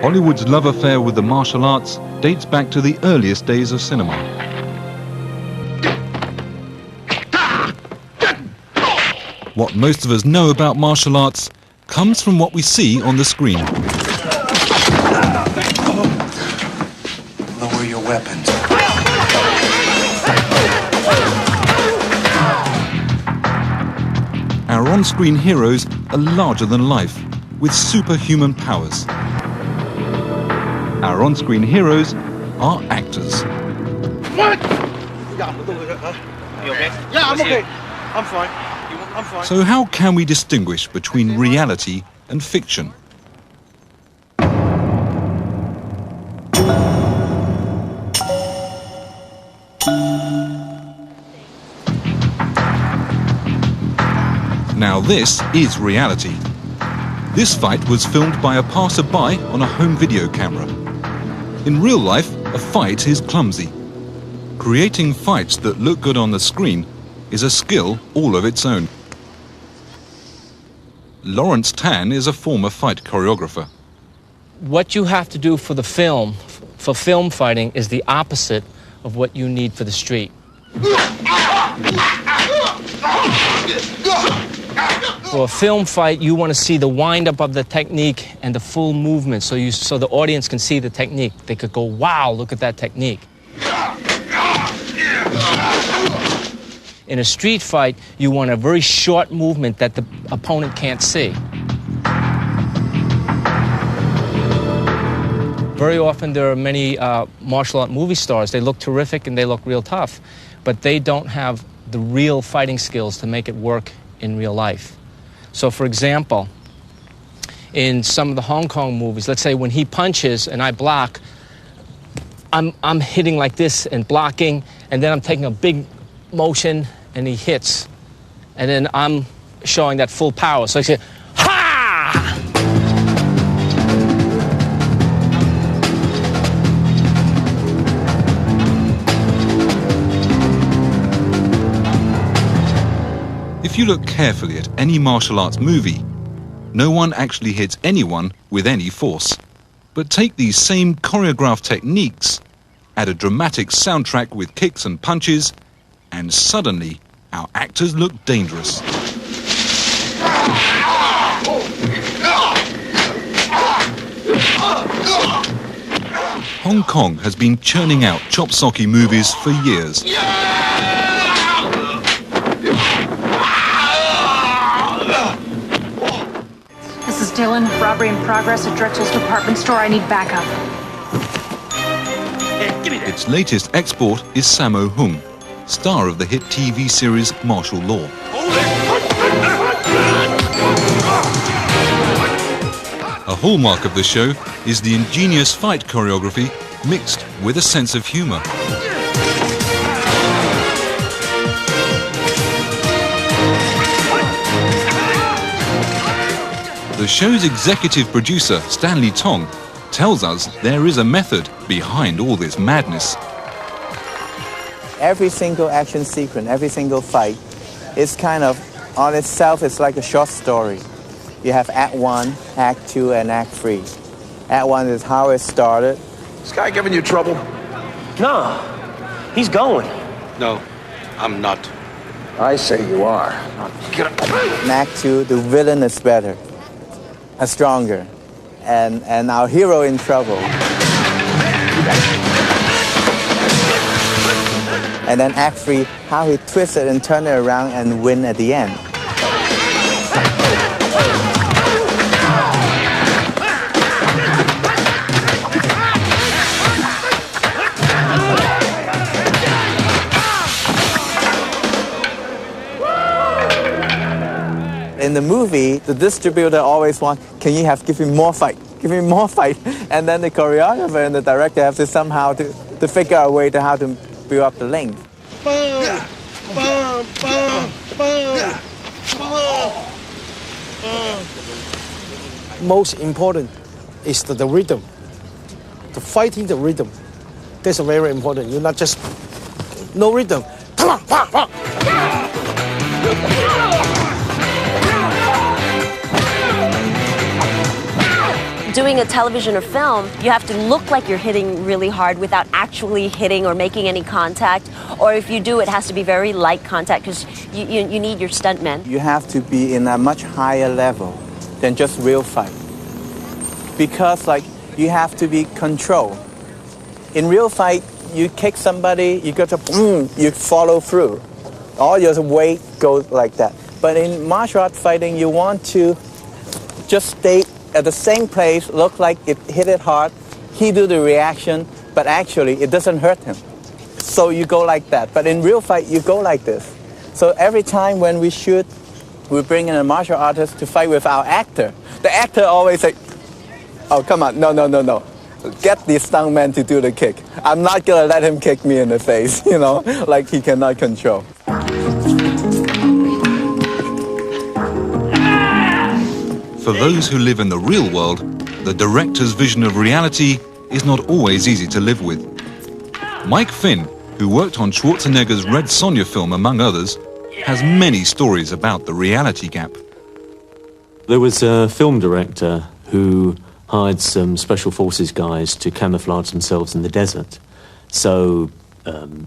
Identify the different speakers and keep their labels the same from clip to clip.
Speaker 1: Hollywood's love affair with the martial arts dates back to the earliest days of cinema. What most of us know about martial arts comes from what we see on the screen.
Speaker 2: Lower your weapons.
Speaker 1: Our on-screen heroes are larger than life, with superhuman powers. Our on-screen heroes are actors.
Speaker 3: What? You okay? Yeah, I'm okay. I'm fine. I'm fine.
Speaker 1: So how can we distinguish between reality and fiction? Now this is reality. This fight was filmed by a passerby on a home video camera. In real life, a fight is clumsy. Creating fights that look good on the screen is a skill all of its own. Lawrence Tan is a former fight choreographer.
Speaker 4: What you have to do for the film, for film fighting, is the opposite of what you need for the street. For a film fight, you want to see the wind-up of the technique and the full movement, so the audience can see the technique. They could go, wow, look at that technique. In a street fight, you want a very short movement that the opponent can't see. Very often there are many martial art movie stars. They look terrific and they look real tough, but they don't have the real fighting skills to make it work in real life. So for example, in some of the Hong Kong movies, let's say when he punches and I block, I'm hitting like this and blocking, and then I'm taking a big motion and he hits, and then I'm showing that full power. So I say, ha!
Speaker 1: If you look carefully at any martial arts movie, no one actually hits anyone with any force. But take these same choreographed techniques, add a dramatic soundtrack with kicks and punches, and suddenly our actors look dangerous. Hong Kong has been churning out chop socky movies for years.
Speaker 5: This is Dylan. Robbery in progress at Drexel's department store. I need backup.
Speaker 1: Its latest export is Sammo Hung, star of the hit TV series Martial Law. A hallmark of the show is the ingenious fight choreography mixed with a sense of humor. The show's executive producer, Stanley Tong, tells us there is a method behind all this madness.
Speaker 6: Every single action sequence, every single fight is kind of, on itself, it's like a short story. You have Act 1, Act 2, and Act 3. Act 1 is how it started.
Speaker 3: This guy giving you trouble?
Speaker 7: No, he's going.
Speaker 3: No, I'm not.
Speaker 7: I say you are.
Speaker 3: Get up.
Speaker 6: In Act 2, the villain is better, stronger, and our hero in trouble. And then Act 3, how he twists it and turns it around and win at the end. In the movie, the distributor always wants, can you give me more fight? Give me more fight. And then the choreographer and the director have to somehow to figure out a way to how to build up the length.
Speaker 3: Boom, boom, boom, boom, boom.
Speaker 8: Most important is the rhythm. The fighting, the rhythm. That's very important. You're not just no rhythm.
Speaker 2: doing a television or film, you have to look like you're hitting really hard without actually hitting or making any contact. Or if you do, it has to be very light contact because you need your stuntmen.
Speaker 6: You have to be in a much higher level than just real fight. Because like you have to be controlled. In real fight, you kick somebody, you got to you follow through. All your weight goes like that. But in martial arts fighting, you want to just stay at the same place, look like it hit it hard, he do the reaction, but actually it doesn't hurt him. So you go like that. But in real fight, you go like this. So every time when we shoot, we bring in a martial artist to fight with our actor. The actor always say, oh, come on, no. Get the stuntman to do the kick. I'm not gonna let him kick me in the face, you know, like he cannot control.
Speaker 1: For those who live in the real world, the director's vision of reality is not always easy to live with. Mike Finn, who worked on Schwarzenegger's Red Sonja film among others, has many stories about the reality gap.
Speaker 9: There was a film director who hired some special forces guys to camouflage themselves in the desert. So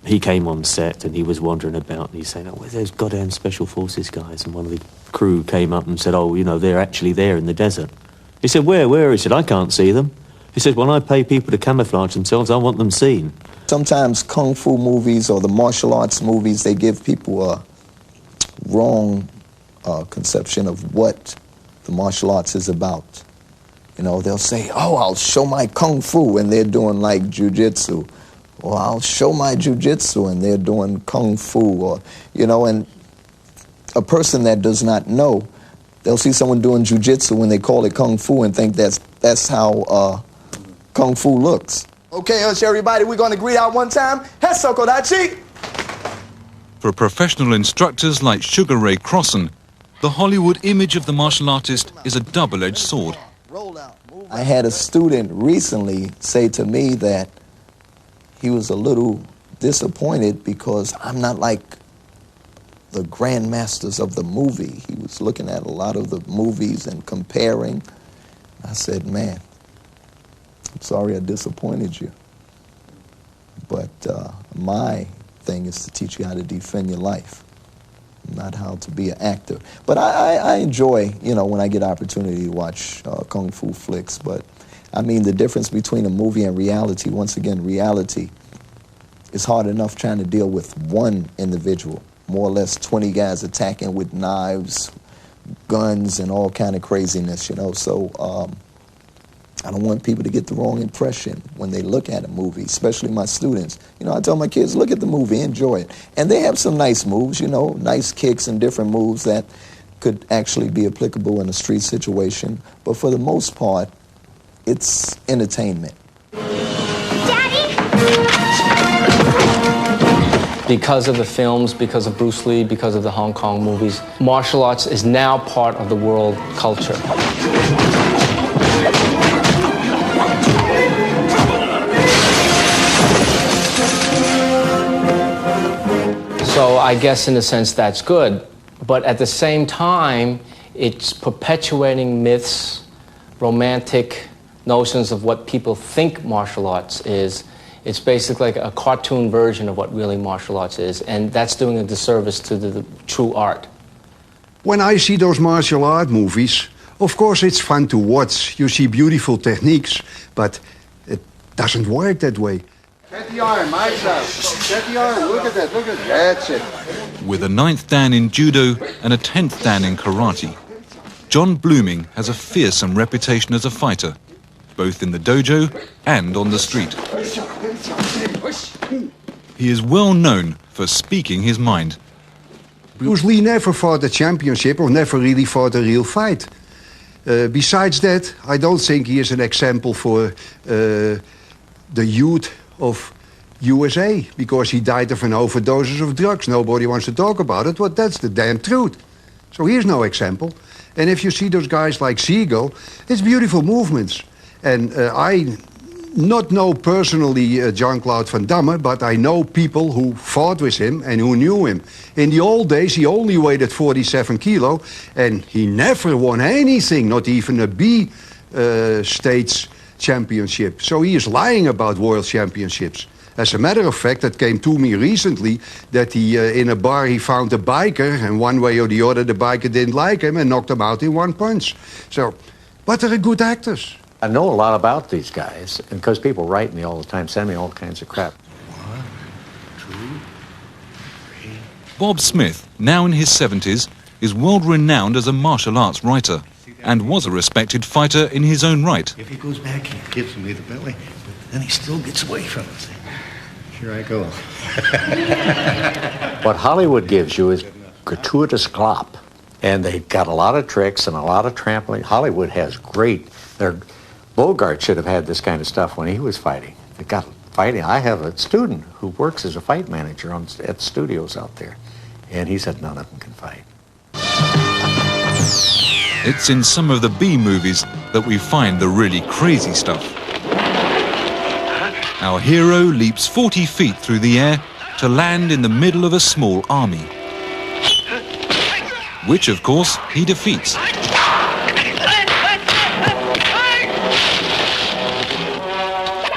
Speaker 9: he came on set and he was wandering about and he's saying, oh, where's those goddamn special forces guys? And one of the crew came up and said, oh, you know, they're actually there in the desert. He said, where? He said, I can't see them. He said, when I pay people to camouflage themselves, I want them seen.
Speaker 10: Sometimes kung fu movies or the martial arts movies, they give people a wrong conception of what the martial arts is about. You know, they'll say, oh, I'll show my kung fu, and they're doing like jiu-jitsu. Or I'll show my jiu-jitsu, and they're doing kung fu. Or, you know, and a person that does not know, they'll see someone doing jiu-jitsu when they call it kung fu and think that's how kung fu looks. Okay, hush, everybody, we're going to greet out one time. Hesso Kodachi!
Speaker 1: For professional instructors like Sugar Ray Crossan, the Hollywood image of the martial artist is a double-edged sword.
Speaker 10: I had a student recently say to me that he was a little disappointed because I'm not like the grandmasters of the movie. He was looking at a lot of the movies and comparing. I said, man, I'm sorry I disappointed you. But my thing is to teach you how to defend your life, not how to be an actor. But I enjoy, you know, when I get opportunity to watch kung fu flicks. But I mean, the difference between a movie and reality, once again, reality is hard enough trying to deal with one individual. More or less 20 guys attacking with knives, guns, and all kind of craziness, you know. So I don't want people to get the wrong impression when they look at a movie, especially my students. You know, I tell my kids, look at the movie, enjoy it. And they have some nice moves, you know, nice kicks and different moves that could actually be applicable in a street situation. But for the most part, it's entertainment.
Speaker 4: Because of the films, because of Bruce Lee, because of the Hong Kong movies, martial arts is now part of the world culture. So I guess in a sense that's good, but at the same time, it's perpetuating myths, romantic notions of what people think martial arts is. It's basically like a cartoon version of what really martial arts is, and that's doing a disservice to the true art.
Speaker 11: When I see those martial art movies, of course it's fun to watch. You see beautiful techniques, but it doesn't work that way.
Speaker 12: Get the arm, myself. Get the arm, look at that, that's it.
Speaker 1: With a 9th dan in judo and a 10th dan in karate, John Blooming has a fearsome reputation as a fighter, both in the dojo and on the street. He is well known for speaking his mind.
Speaker 11: Bruce Lee never fought a championship or never really fought a real fight. Besides that, I don't think he is an example for the youth of USA, because he died of an overdose of drugs. Nobody wants to talk about it, but that's the damn truth. So here's no example. And if you see those guys like Siegel, it's beautiful movements. And I not know personally Jean-Claude Van Damme, but I know people who fought with him and who knew him. In the old days, he only weighed 47 kilo, and he never won anything, not even a B states championship. So he is lying about world championships. As a matter of fact, it came to me recently that he, in a bar, he found a biker, and one way or the other, the biker didn't like him and knocked him out in one punch. So, but they're good actors.
Speaker 13: I know a lot about these guys, and because people write me all the time, send me all kinds of crap.
Speaker 1: Bob Smith, now in his 70s, is world-renowned as a martial arts writer and was a respected fighter in his own right.
Speaker 14: If he goes back, he gives me the belly, but then he still gets away from it. Here I go.
Speaker 13: What Hollywood gives you is gratuitous glop, and they've got a lot of tricks and a lot of trampling. Hollywood has great. Bogart should have had this kind of stuff when he was fighting. They got fighting. I have a student who works as a fight manager at studios out there, and he said none of them can fight.
Speaker 1: It's in some of the B movies that we find the really crazy stuff. Our hero leaps 40 feet through the air to land in the middle of a small army, which, of course, he defeats.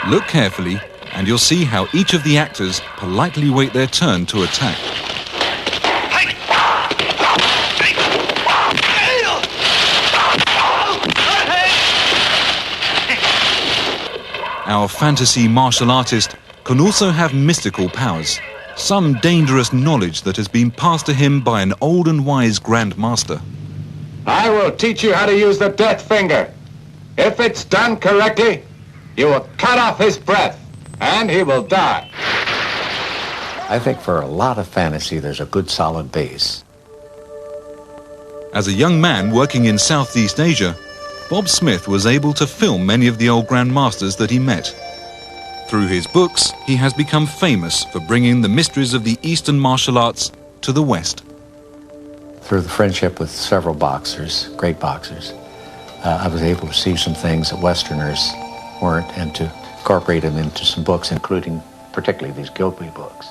Speaker 1: Look carefully, and you'll see how each of the actors politely wait their turn to attack. Our fantasy martial artist can also have mystical powers, some dangerous knowledge that has been passed to him by an old and wise grandmaster.
Speaker 15: I will teach you how to use the death finger. If it's done correctly, you will cut off his breath, and he will die.
Speaker 13: I think for a lot of fantasy, there's a good solid base.
Speaker 1: As a young man working in Southeast Asia, Bob Smith was able to film many of the old grandmasters that he met. Through his books, he has become famous for bringing the mysteries of the Eastern martial arts to the West.
Speaker 13: Through the friendship with several boxers, great boxers, I was able to see some things that Westerners weren't, and to incorporate them into some books, including particularly these Gilby books.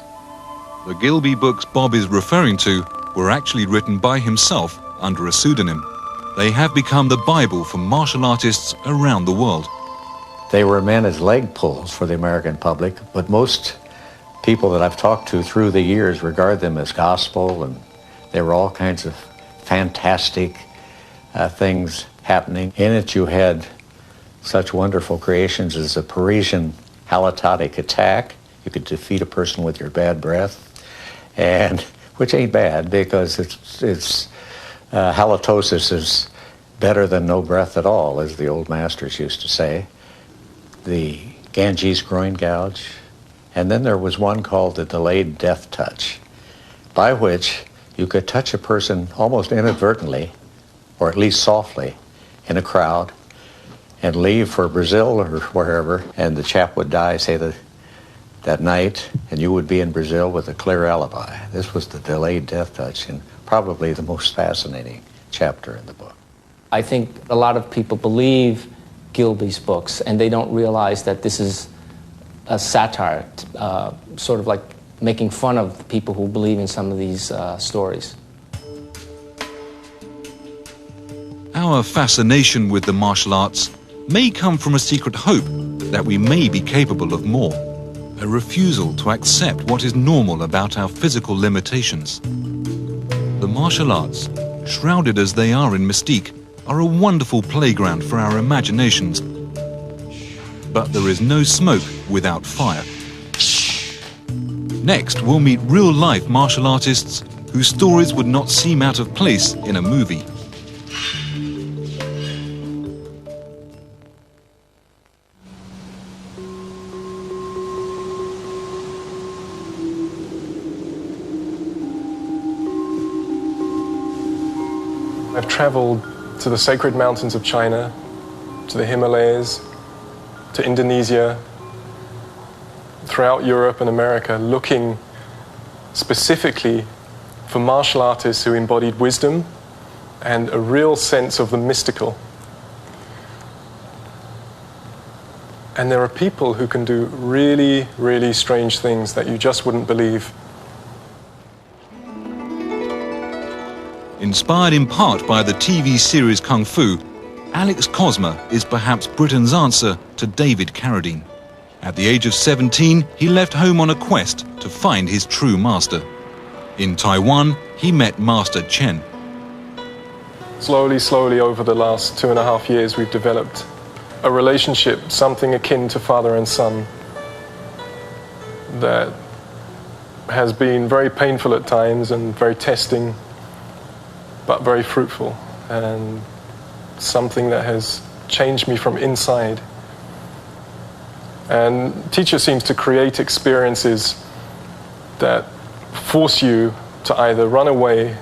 Speaker 1: The Gilby books Bob is referring to were actually written by himself under a pseudonym. They have become the Bible for martial artists around the world.
Speaker 13: They were meant as leg pulls for the American public, but most people that I've talked to through the years regard them as gospel, and there were all kinds of fantastic things happening. In it you had such wonderful creations as a Parisian halitotic attack. You could defeat a person with your bad breath, and which ain't bad, because it's halitosis is better than no breath at all, as the old masters used to say. The Ganges groin gouge. And then there was one called the delayed death touch, by which you could touch a person almost inadvertently, or at least softly, in a crowd, and leave for Brazil or wherever, and the chap would die, say, that night, and you would be in Brazil with a clear alibi. This was the delayed death touch, and probably the most fascinating chapter in the book.
Speaker 4: I think a lot of people believe Gilby's books, and they don't realize that this is a satire, sort of like making fun of the people who believe in some of these stories.
Speaker 1: Our fascination with the martial arts may come from a secret hope that we may be capable of more, a refusal to accept what is normal about our physical limitations. The martial arts, shrouded as they are in mystique, are a wonderful playground for our imaginations. But there is no smoke without fire. Next, we'll meet real-life martial artists whose stories would not seem out of place in a movie.
Speaker 16: I've traveled to the sacred mountains of China, to the Himalayas, to Indonesia, throughout Europe and America, looking specifically for martial artists who embodied wisdom and a real sense of the mystical. And there are people who can do really, really strange things that you just wouldn't believe.
Speaker 1: Inspired in part by the TV series Kung Fu, Alex Cosma is perhaps Britain's answer to David Carradine. At the age of 17, he left home on a quest to find his true master. In Taiwan, he met Master Chen.
Speaker 16: Slowly over the last 2.5 years, we've developed a relationship, something akin to father and son, that has been very painful at times and very testing, but very fruitful, and something that has changed me from inside. And teacher seems to create experiences that force you to either run away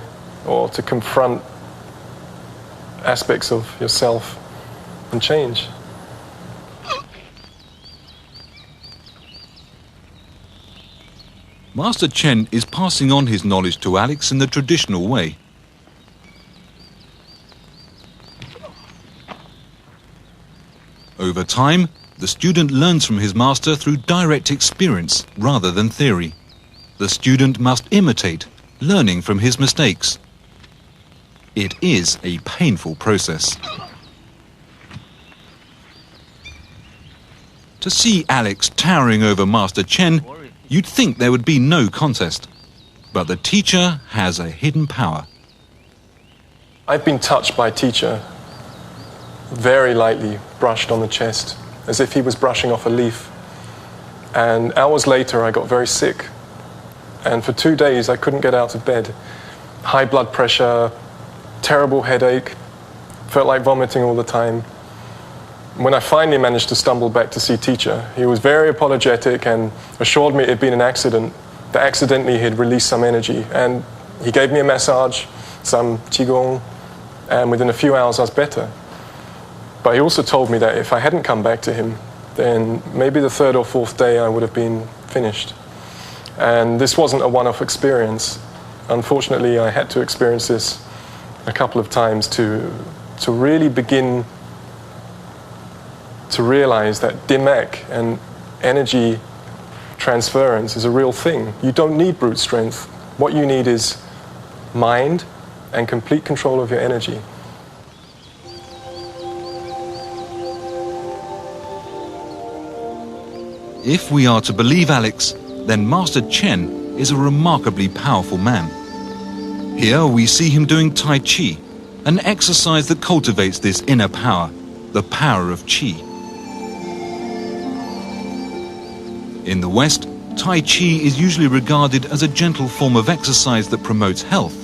Speaker 16: or to confront aspects of yourself and change.
Speaker 1: Master Chen is passing on his knowledge to Alex in the traditional way. Over time, the student learns from his master through direct experience rather than theory. The student must imitate, learning from his mistakes. It is a painful process. To see Alex towering over Master Chen, you'd think there would be no contest. But the teacher has a hidden power.
Speaker 16: I've been touched by teacher, very lightly brushed on the chest, as if he was brushing off a leaf. And hours later, I got very sick. And for 2 days, I couldn't get out of bed. High blood pressure, terrible headache, felt like vomiting all the time. When I finally managed to stumble back to see teacher, he was very apologetic and assured me it had been an accident, that accidentally he'd released some energy. And he gave me a massage, some qigong, and within a few hours I was better. But he also told me that if I hadn't come back to him, then maybe the 3rd or 4th day I would have been finished. And this wasn't a one-off experience. Unfortunately, I had to experience this a couple of times to really begin to realize that Dimek and energy transference is a real thing. You don't need brute strength. What you need is mind and complete control of your energy.
Speaker 1: If we are to believe Alex, then Master Chen is a remarkably powerful man. Here we see him doing Tai Chi, an exercise that cultivates this inner power, the power of Qi. In the West, Tai Chi is usually regarded as a gentle form of exercise that promotes health.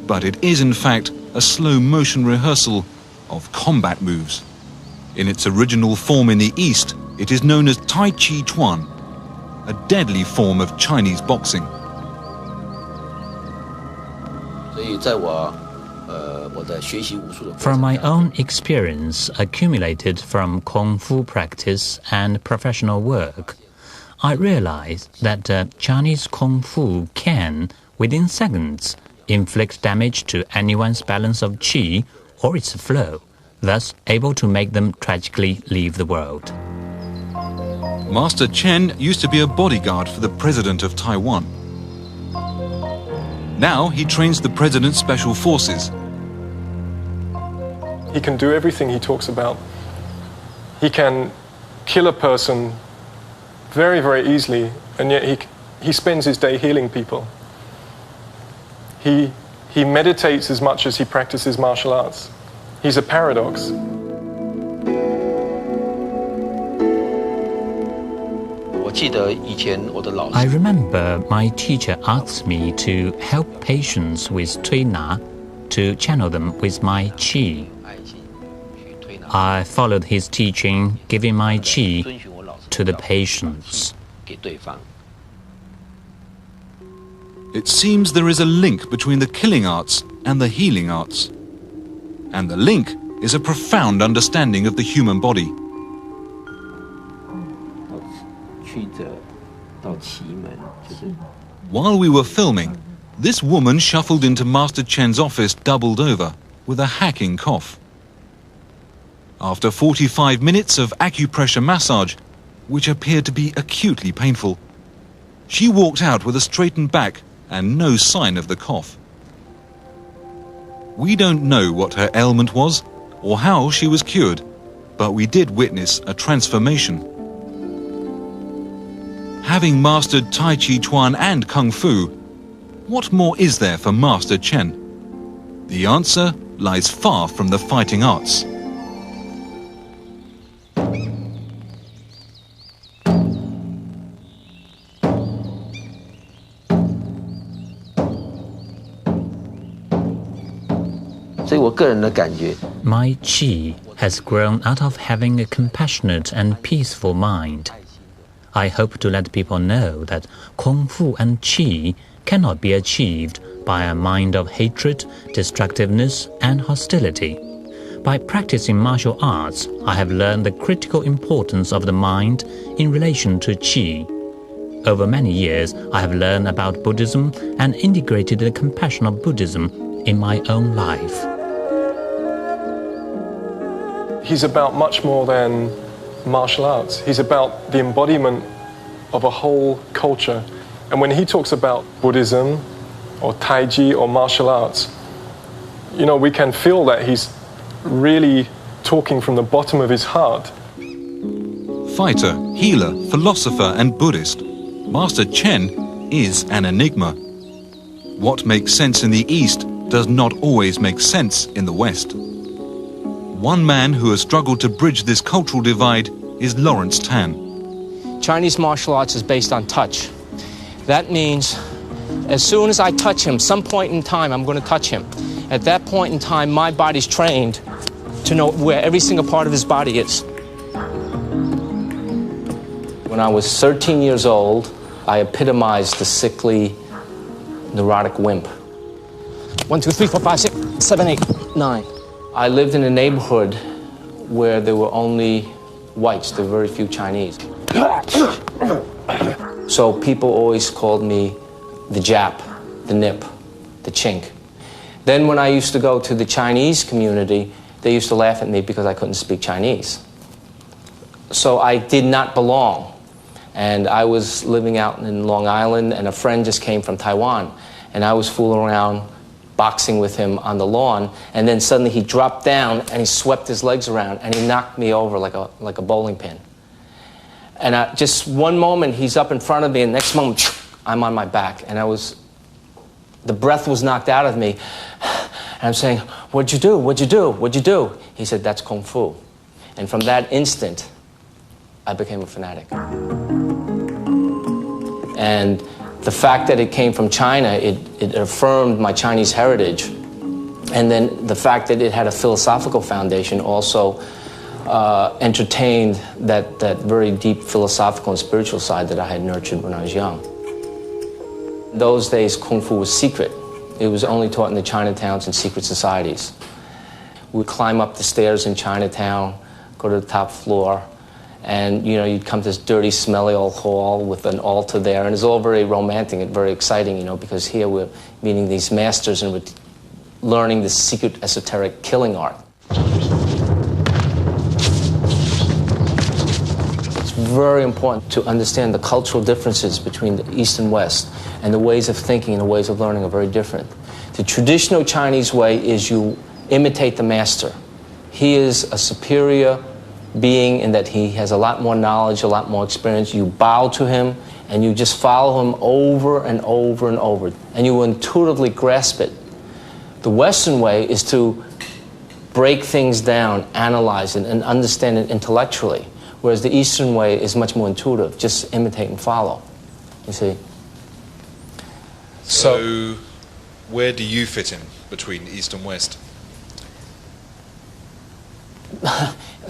Speaker 1: But it is in fact a slow motion rehearsal of combat moves. In its original form in the East, it is known as Tai Chi Chuan, a deadly form of Chinese boxing.
Speaker 17: From my own experience accumulated from Kung Fu practice and professional work, I realized that Chinese Kung Fu can, within seconds, inflict damage to anyone's balance of qi or its flow, thus able to make them tragically leave the world.
Speaker 1: Master Chen used to be a bodyguard for the President of Taiwan. Now he trains the President's Special Forces.
Speaker 16: He can do everything he talks about. He can kill a person very, very easily, and yet he spends his day healing people. He meditates as much as he practices martial arts. He's a paradox.
Speaker 17: I remember my teacher asked me to help patients with Tui Na, to channel them with my qi. I followed his teaching, giving my qi to the patients.
Speaker 1: It seems there is a link between the killing arts and the healing arts. And the link is a profound understanding of the human body. While we were filming, this woman shuffled into Master Chen's office doubled over, with a hacking cough. After 45 minutes of acupressure massage, which appeared to be acutely painful, she walked out with a straightened back and no sign of the cough. We don't know what her ailment was or how she was cured, but we did witness a transformation. Having mastered Tai Chi Chuan and Kung Fu, what more is there for Master Chen? The answer lies far from the fighting arts.
Speaker 17: My chi has grown out of having a compassionate and peaceful mind. I hope to let people know that Kung Fu and Qi cannot be achieved by a mind of hatred, destructiveness, and hostility. By practicing martial arts, I have learned the critical importance of the mind in relation to Qi. Over many years, I have learned about Buddhism and integrated the compassion of Buddhism in my own life.
Speaker 16: He's about much more than martial arts. He's about the embodiment of a whole culture. And when he talks about Buddhism or Tai Chi or martial arts, you know, we can feel that he's really talking from the bottom of his heart.
Speaker 1: Fighter, healer, philosopher and Buddhist, Master Chen is an enigma. What makes sense in the East does not always make sense in the West. One man who has struggled to bridge this cultural divide is Lawrence Tan.
Speaker 4: Chinese martial arts is based on touch. That means as soon as I touch him, some point in time I'm going to touch him. At that point in time, my body's trained to know where every single part of his body is. When I was 13 years old, I epitomized the sickly, neurotic wimp. 1, 2, 3, 4, 5, 6, 7, 8, 9. I lived in a neighborhood where there were only whites, there were very few Chinese. So people always called me the Jap, the Nip, the Chink. Then when I used to go to the Chinese community, they used to laugh at me because I couldn't speak Chinese. So I did not belong. And I was living out in Long Island, and a friend just came from Taiwan. And I was fooling around, boxing with him on the lawn, and then suddenly he dropped down and he swept his legs around and he knocked me over like a bowling pin. And just one moment he's up in front of me, and the next moment I'm on my back, and the breath was knocked out of me. And I'm saying, "What'd you do? What'd you do? What'd you do?" He said, "That's Kung Fu." And from that instant, I became a fanatic. And the fact that it came from China, it affirmed my Chinese heritage. And then the fact that it had a philosophical foundation also entertained that very deep philosophical and spiritual side that I had nurtured when I was young. In those days, Kung Fu was secret. It was only taught in the Chinatowns and secret societies. We'd climb up the stairs in Chinatown, go to the top floor, and you'd come to this dirty, smelly old hall with an altar there, and it's all very romantic and very exciting, because here we're meeting these masters and we're learning this secret, esoteric killing art. It's very important to understand the cultural differences between the East and West, and the ways of thinking and the ways of learning are very different. The traditional Chinese way is you imitate the master. He is a superior being in that he has a lot more knowledge, a lot more experience. You bow to him and you just follow him over and over and over, and you intuitively grasp it. The Western way is to break things down, analyze it, and understand it intellectually, whereas the Eastern way is much more intuitive, just imitate and follow, you see.
Speaker 1: So where do you fit in between East and West?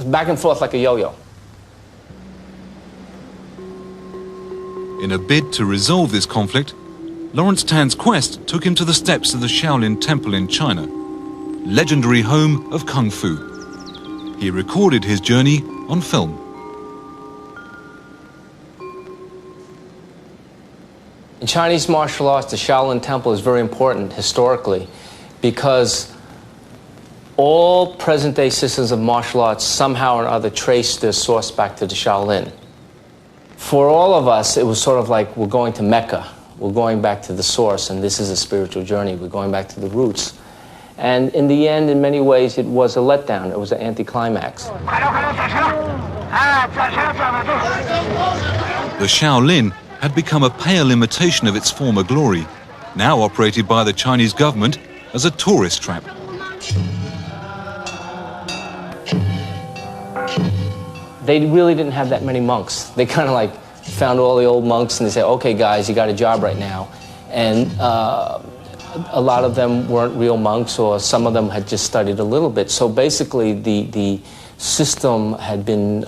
Speaker 4: Back and forth like a yo-yo.
Speaker 1: In a bid to resolve this conflict, Lawrence Tan's quest took him to the steps of the Shaolin Temple in China, legendary home of Kung Fu. He recorded his journey on film.
Speaker 4: In Chinese martial arts, the Shaolin Temple is very important historically because all present-day systems of martial arts somehow or other trace their source back to the Shaolin. For all of us, it was sort of like we're going to Mecca. We're going back to the source, and this is a spiritual journey. We're going back to the roots. And in the end, in many ways, it was a letdown. It was an anticlimax.
Speaker 1: The Shaolin had become a pale imitation of its former glory, now operated by the Chinese government as a tourist trap.
Speaker 4: They really didn't have that many monks. They kind of like found all the old monks and they said, okay guys, you got a job right now. And a lot of them weren't real monks, or some of them had just studied a little bit. So basically the system had been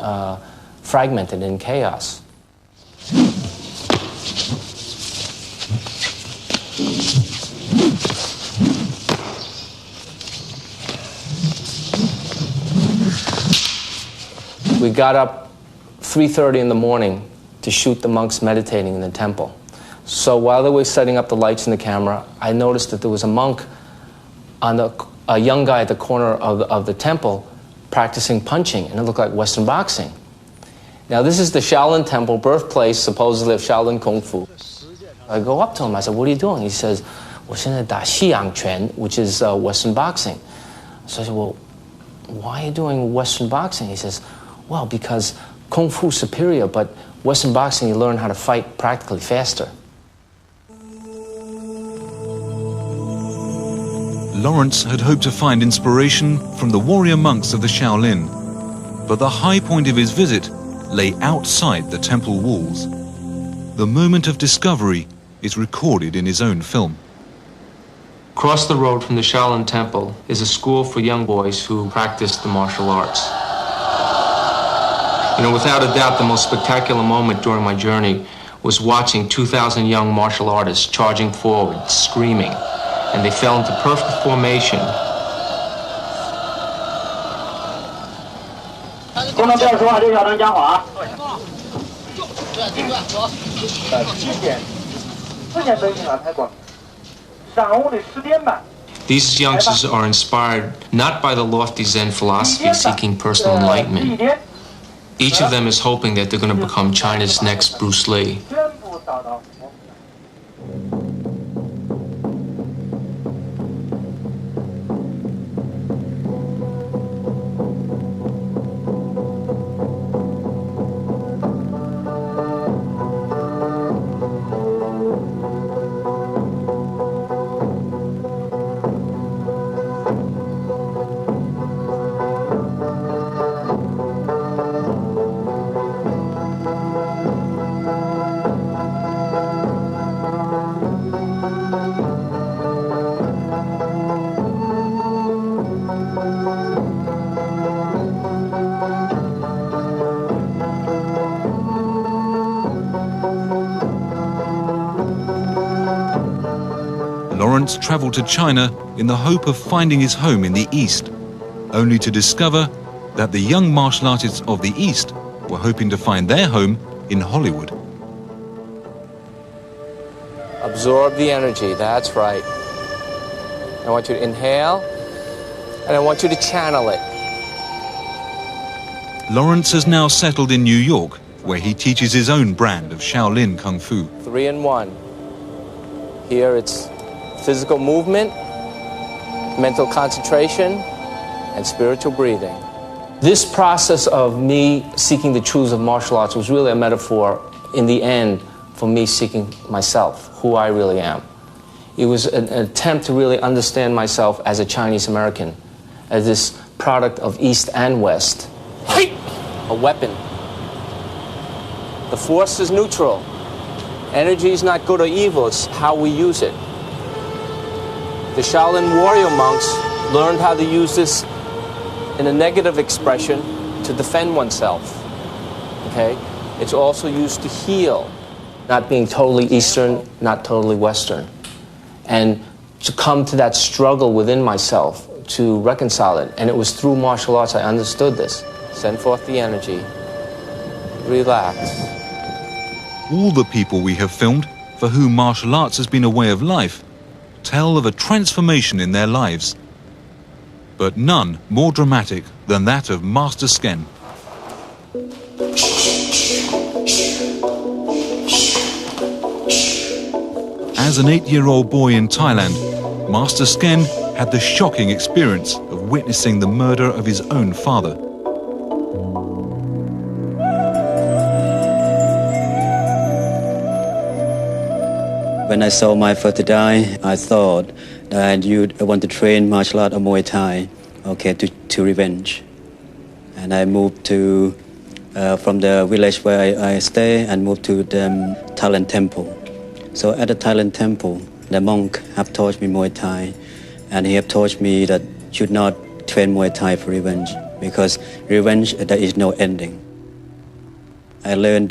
Speaker 4: fragmented in chaos. We got up 3:30 in the morning to shoot the monks meditating in the temple. So while they were setting up the lights and the camera, I noticed that there was a monk, a young guy at the corner of the temple practicing punching, and it looked like Western boxing. Now this is the Shaolin Temple, birthplace supposedly of Shaolin Kung Fu. I go up to him, I said, what are you doing? He says, 我现在打西洋拳, which is Western boxing. So I said, well, why are you doing Western boxing? He says, well, because Kung Fu is superior, but Western boxing, you learn how to fight practically faster.
Speaker 1: Lawrence had hoped to find inspiration from the warrior monks of the Shaolin, but the high point of his visit lay outside the temple walls. The moment of discovery is recorded in his own film.
Speaker 4: Across the road from the Shaolin Temple is a school for young boys who practice the martial arts. You know, without a doubt, the most spectacular moment during my journey was watching 2,000 young martial artists charging forward, screaming, and they fell into perfect formation. These youngsters are inspired not by the lofty Zen philosophy seeking personal enlightenment. Each of them is hoping that they're going to become China's next Bruce Lee.
Speaker 1: Lawrence traveled to China in the hope of finding his home in the East, only to discover that the young martial artists of the East were hoping to find their home in Hollywood.
Speaker 4: Absorb the energy, that's right. I want you to inhale, and I want you to channel it.
Speaker 1: Lawrence has now settled in New York, where he teaches his own brand of Shaolin Kung Fu.
Speaker 4: 3 in 1. Here it's physical movement, mental concentration, and spiritual breathing. This process of me seeking the truths of martial arts was really a metaphor, in the end, for me seeking myself, who I really am. It was an attempt to really understand myself as a Chinese American, as this product of East and West. A weapon. The force is neutral. Energy is not good or evil, it's how we use it. The Shaolin warrior monks learned how to use this in a negative expression to defend oneself. Okay? It's also used to heal, not being totally Eastern, not totally Western. And to come to that struggle within myself, to reconcile it. And it was through martial arts I understood this. Send forth the energy. Relax.
Speaker 1: All the people we have filmed for whom martial arts has been a way of life tell of a transformation in their lives, but none more dramatic than that of Master Sken. As an 8-year-old boy in Thailand, Master Sken had the shocking experience of witnessing the murder of his own father.
Speaker 18: When I saw my father die, I thought that I want to train martial art or Muay Thai, okay, to revenge. And I moved to from the village where I stay and moved to the Thailand temple. So at the Thailand temple, the monk have taught me Muay Thai, and he have taught me that should not train Muay Thai for revenge, because revenge, there is no ending. I learned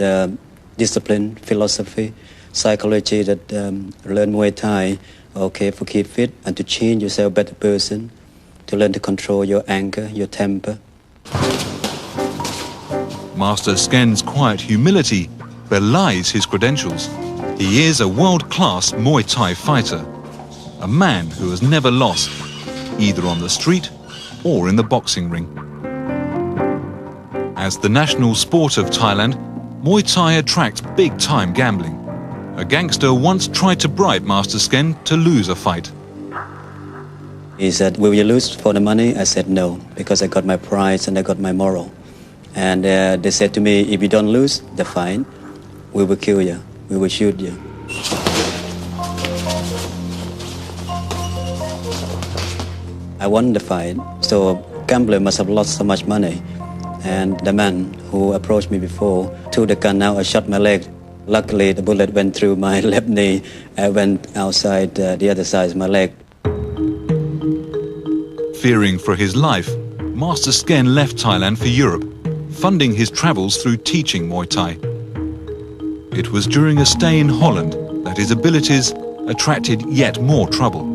Speaker 18: discipline, philosophy, psychology that learn Muay Thai, okay, for keep fit and to change yourself a better person, to learn to control your anger, your temper.
Speaker 1: Master Sken's quiet humility belies his credentials. He is a world-class Muay Thai fighter, a man who has never lost, either on the street or in the boxing ring. As the national sport of Thailand, Muay Thai attracts big-time gambling. A gangster once tried to bribe Master Sken to lose a fight.
Speaker 18: He said, "Will you lose for the money?" I said, "No, because I got my prize and I got my moral." And they said to me, "If you don't lose the fight, we will kill you, we will shoot you." I won the fight, so gambler must have lost so much money. And the man who approached me before took the gun out, I shot my leg. Luckily, the bullet went through my left knee. I went outside the other side of my leg.
Speaker 1: Fearing for his life, Master Sken left Thailand for Europe, funding his travels through teaching Muay Thai. It was during a stay in Holland that his abilities attracted yet more trouble.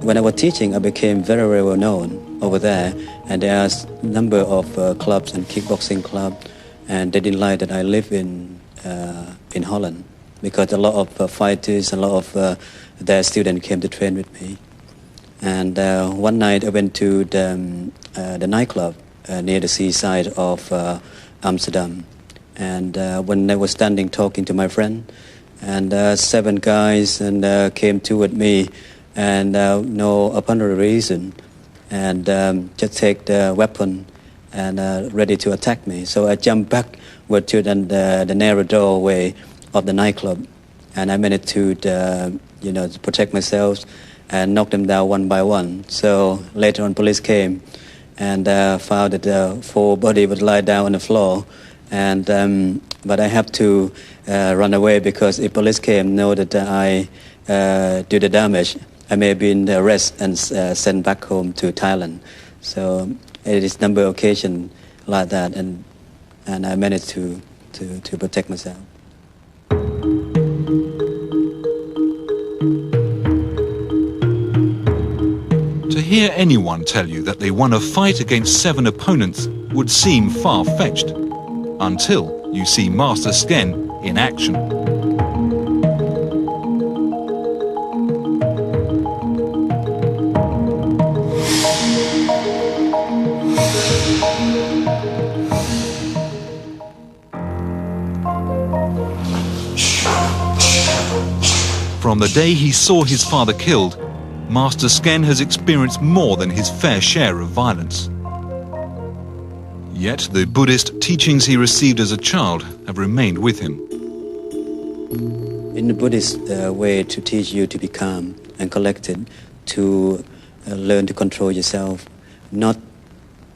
Speaker 18: When I was teaching, I became very, very well known over there, and there are a number of clubs and kickboxing clubs, and they didn't like that I live in Holland, because a lot of fighters, a lot of their students came to train with me. And one night I went to the nightclub near the seaside of Amsterdam, and when I was standing talking to my friend, and 7 guys came toward me, and no apparent reason, and just take the weapon and ready to attack me. So I jumped backward to the narrow doorway of the nightclub, and I managed to to protect myself and knock them down one by one. So later on, police came and found that 4 bodies would lie down on the floor, and but I have to run away, because if police came, know that I do the damage, I may have been arrested and sent back home to Thailand. So it is a number of occasions like that, and I managed to protect myself.
Speaker 1: To hear anyone tell you that they won a fight against 7 opponents would seem far-fetched, until you see Master Sken in action. From the day he saw his father killed, Master Sken has experienced more than his fair share of violence. Yet the Buddhist teachings he received as a child have remained with him.
Speaker 18: In the Buddhist way to teach you to be calm and collected, to learn to control yourself, not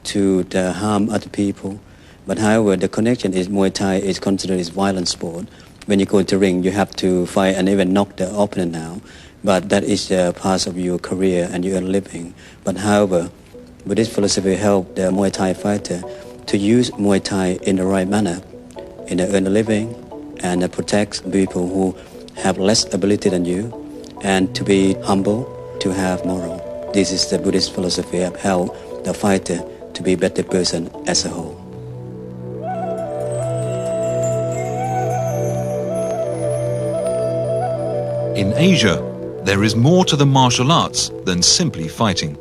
Speaker 18: to harm other people. But however, the connection is Muay Thai is considered as violent sport. When you go into the ring, you have to fight and even knock the opponent down. But that is part of your career and your living. But however, Buddhist philosophy helped the Muay Thai fighter to use Muay Thai in the right manner, in the earn a living, and protect people who have less ability than you, and to be humble, to have moral. This is the Buddhist philosophy of help the fighter to be a better person as a whole.
Speaker 1: In Asia, there is more to the martial arts than simply fighting.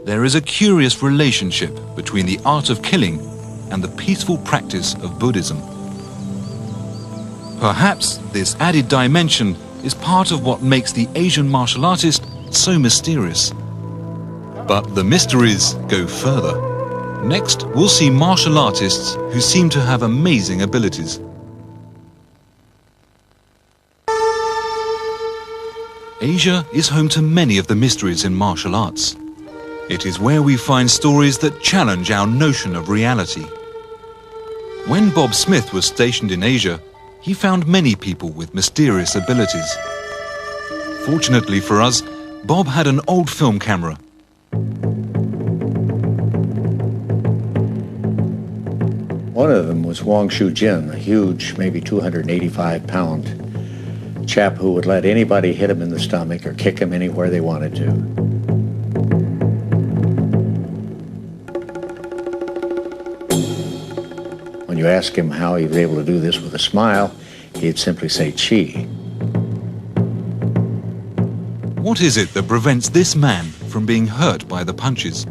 Speaker 1: There is a curious relationship between the art of killing and the peaceful practice of Buddhism. Perhaps this added dimension is part of what makes the Asian martial artist yet so mysterious. But the mysteries go further. Next, we'll see martial artists who seem to have amazing abilities. Asia is home to many of the mysteries in martial arts. It is where we find stories that challenge our notion of reality. When Bob Smith was stationed in Asia, he found many people with mysterious abilities. Fortunately for us, Bob had an old film camera.
Speaker 13: One of them was Wang Shujin, a huge, maybe 285-pound chap who would let anybody hit him in the stomach or kick him anywhere they wanted to. When you ask him how he was able to do this with a smile, he'd simply say, "Chi."
Speaker 1: What is it that prevents this man from being hurt by the punches?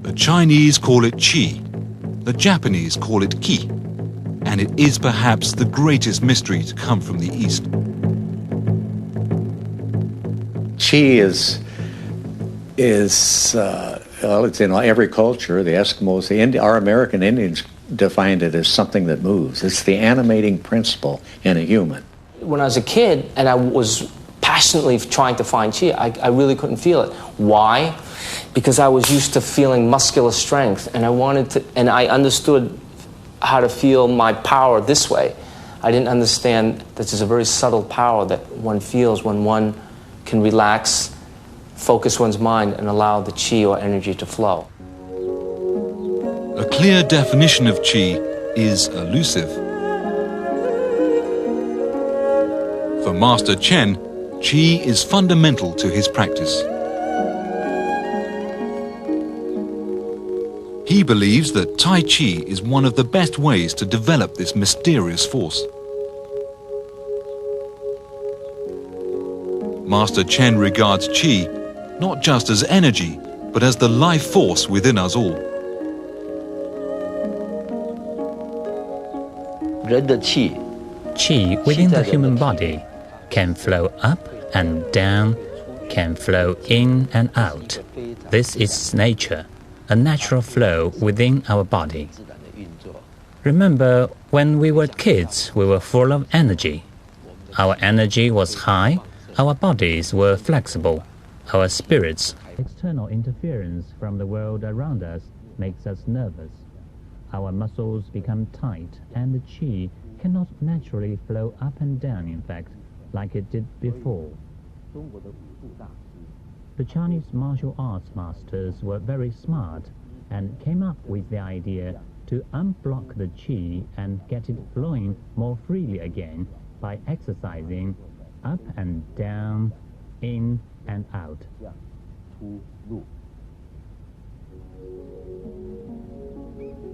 Speaker 1: The Chinese call it Qi, the Japanese call it Ki, and it is perhaps the greatest mystery to come from the East.
Speaker 13: Qi well, it's in every culture. The Eskimos, our American Indians defined it as something that moves. It's the animating principle in a human.
Speaker 4: When I was a kid and I was passionately trying to find Qi, I really couldn't feel it. Why? Because I was used to feeling muscular strength, and I understood how to feel my power this way. I didn't understand that there's a very subtle power that one feels when one can relax, focus one's mind, and allow the Qi or energy to flow.
Speaker 1: A clear definition of Qi is elusive. For Master Chen, Qi is fundamental to his practice. He believes that Tai Chi is one of the best ways to develop this mysterious force. Master Chen regards Qi not just as energy, but as the life force within us all.
Speaker 17: Qi within the human body can flow up and down, can flow in and out. This is its nature, a natural flow within our body. Remember, when we were kids, we were full of energy. Our energy was high, our bodies were flexible, our spirits. External interference from the world around us makes us nervous. Our muscles become tight and the qi cannot naturally flow up and down, in fact, like it did before. The Chinese martial arts masters were very smart and came up with the idea to unblock the qi and get it flowing more freely again by exercising up and down, in and out.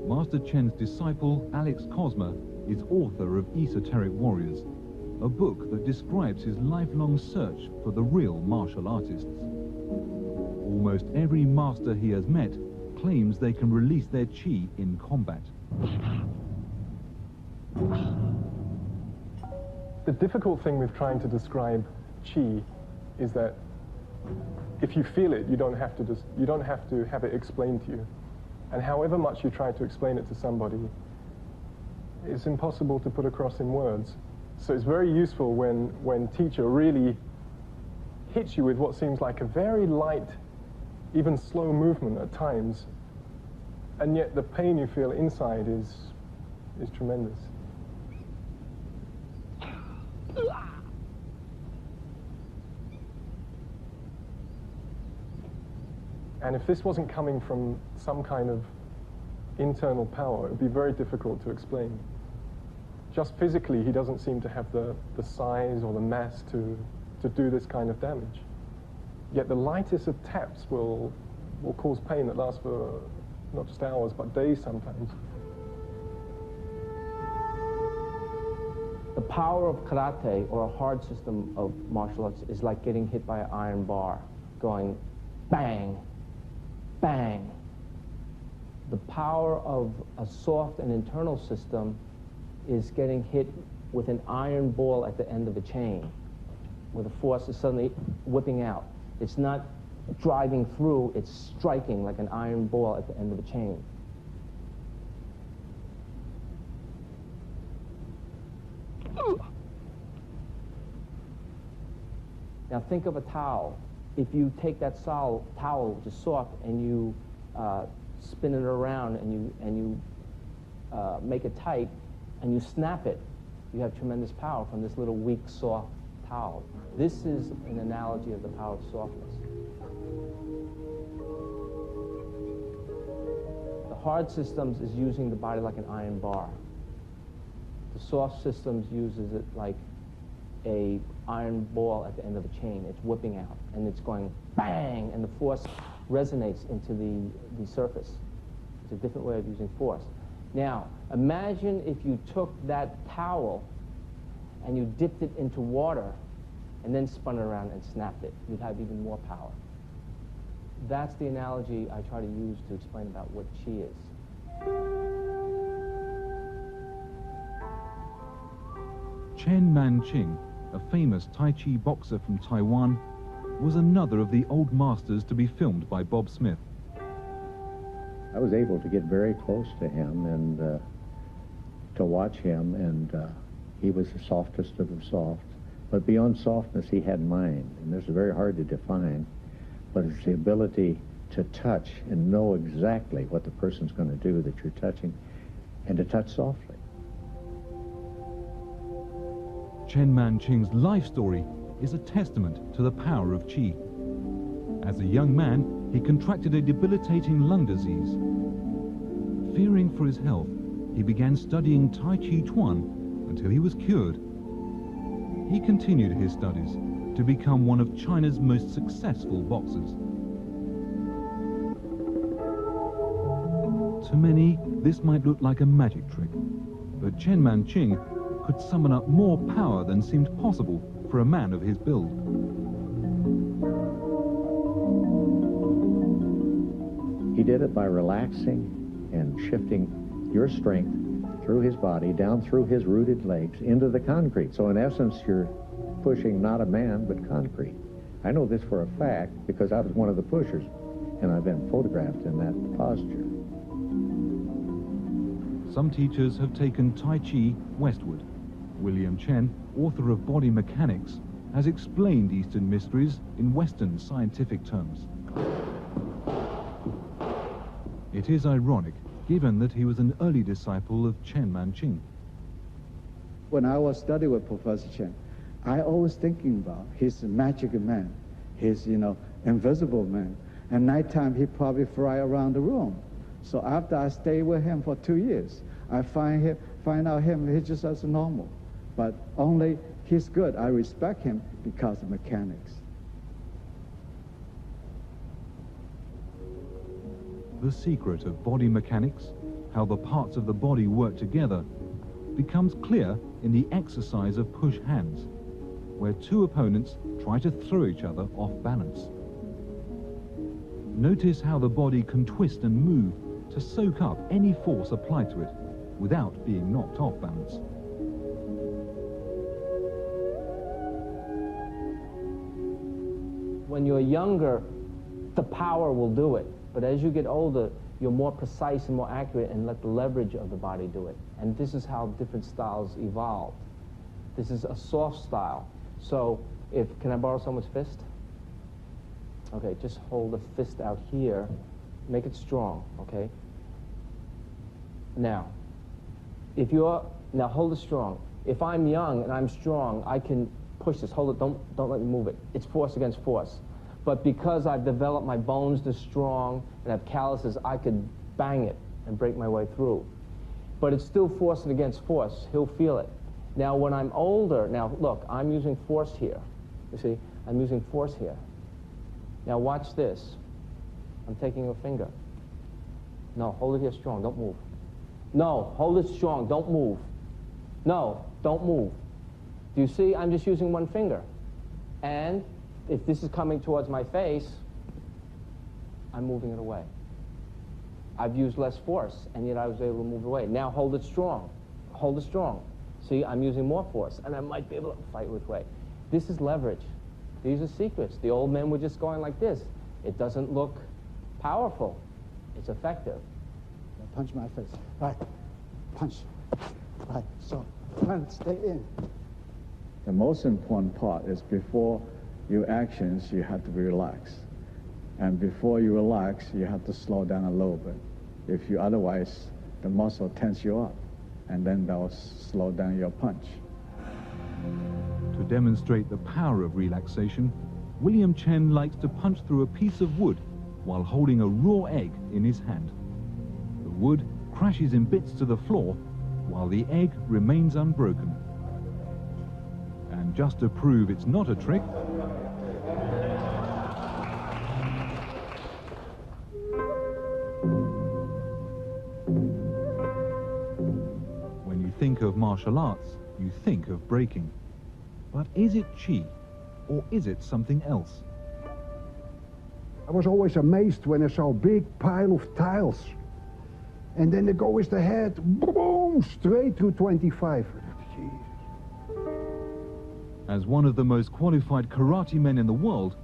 Speaker 1: Master Chen's disciple, Alex Cosma, is author of Esoteric Warriors, a book that describes his lifelong search for the real martial artists. Almost every master he has met claims they can release their qi in combat.
Speaker 16: The difficult thing with trying to describe qi is that if you feel it, you don't have to have it explained to you. And however much you try to explain it to somebody, it's impossible to put across in words. So it's very useful when teacher really hits you with what seems like a very light, even slow movement at times, and yet the pain you feel inside is tremendous. And if this wasn't coming from some kind of internal power, it would be very difficult to explain. Just physically, he doesn't seem to have the size or the mass to do this kind of damage. Yet the lightest of taps will cause pain that lasts for not just hours, but days sometimes.
Speaker 4: The power of karate, or a hard system of martial arts, is like getting hit by an iron bar, going bang, bang. The power of a soft and internal system is getting hit with an iron ball at the end of a chain. where the force is suddenly whipping out. It's not driving through, it's striking like an iron ball at the end of a chain. Now think of a towel. If you take that towel, which is soft, and you spin it around and you make it tight, and you snap it, you have tremendous power from this little weak, soft towel. This is an analogy of the power of softness. The hard systems is using the body like an iron bar. The soft systems uses it like a iron ball at the end of a chain. It's whipping out, and it's going bang, and the force resonates into the surface. It's a different way of using force. Now, imagine if you took that towel and you dipped it into water and then spun it around and snapped it. You'd have even more power. That's the analogy I try to use to explain about what qi is.
Speaker 1: Chen Manqing, a famous Tai Chi boxer from Taiwan, was another of the old masters to be filmed by Bob Smith.
Speaker 13: I was able to get very close to him and to watch him, and he was the softest of the soft. But beyond softness, he had mind, and this is very hard to define, but it's the ability to touch and know exactly what the person's going to do that you're touching, and to touch softly.
Speaker 1: Chen Manqing's life story is a testament to the power of qi. As a young man, he contracted a debilitating lung disease. Fearing for his health, he began studying Tai Chi Chuan until he was cured. He continued his studies to become one of China's most successful boxers. To many, this might look like a magic trick, but Chen Manqing could summon up more power than seemed possible for a man of his build.
Speaker 13: He did it by relaxing and shifting your strength through his body, down through his rooted legs, into the concrete. So in essence, you're pushing not a man, but concrete. I know this for a fact because I was one of the pushers, and I've been photographed in that posture.
Speaker 1: Some teachers have taken Tai Chi westward. William Chen, author of Body Mechanics, has explained Eastern mysteries in Western scientific terms. It is ironic, given that he was an early disciple of Chen Manqing.
Speaker 19: When I was studying with Professor Chen, I always thinking about his magic man, his, invisible man. And nighttime, he probably fly around the room. So after I stay with him for 2 years, I find out he's just as normal. But only he's good. I respect him because of mechanics.
Speaker 1: The secret of body mechanics, how the parts of the body work together, becomes clear in the exercise of push hands, where two opponents try to throw each other off balance. Notice how the body can twist and move to soak up any force applied to it without being knocked off balance.
Speaker 4: When you're younger, the power will do it. But as you get older, you're more precise and more accurate and let the leverage of the body do it. And this is how different styles evolve. This is a soft style. So can I borrow someone's fist? Okay, just hold the fist out here. Make it strong, okay? Now hold it strong. If I'm young and I'm strong, I can push this, hold it, don't let me move it. It's force against force. But because I've developed my bones to strong and have calluses, I could bang it and break my way through. But it's still force against force. He'll feel it. Now, when I'm older, now look, I'm using force here. You see, I'm using force here. Now watch this. I'm taking a finger. No, hold it here strong, don't move. No, hold it strong, don't move. No, don't move. Do you see? I'm just using one finger. And if this is coming towards my face, I'm moving it away. I've used less force, and yet I was able to move it away. Now hold it strong. Hold it strong. See, I'm using more force, and I might be able to fight with weight. This is leverage. These are secrets. The old men were just going like this. It doesn't look powerful. It's effective.
Speaker 19: Punch my face. Right. Punch. Right. So, run, stay in. The most important part is before your actions, you have to relax. And before you relax, you have to slow down a little bit. If you otherwise, the muscle tense you up, and then that will slow down your punch.
Speaker 1: To demonstrate the power of relaxation, William Chen likes to punch through a piece of wood while holding a raw egg in his hand. The wood crashes in bits to the floor while the egg remains unbroken. And just to prove it's not a trick, when you think of martial arts, you think of breaking. But is it Qi, or is it something else?
Speaker 11: I was always amazed when I saw a big pile of tiles. And then they go with the head, boom, straight to 25. Jesus.
Speaker 1: As one of the most qualified karate men in the world,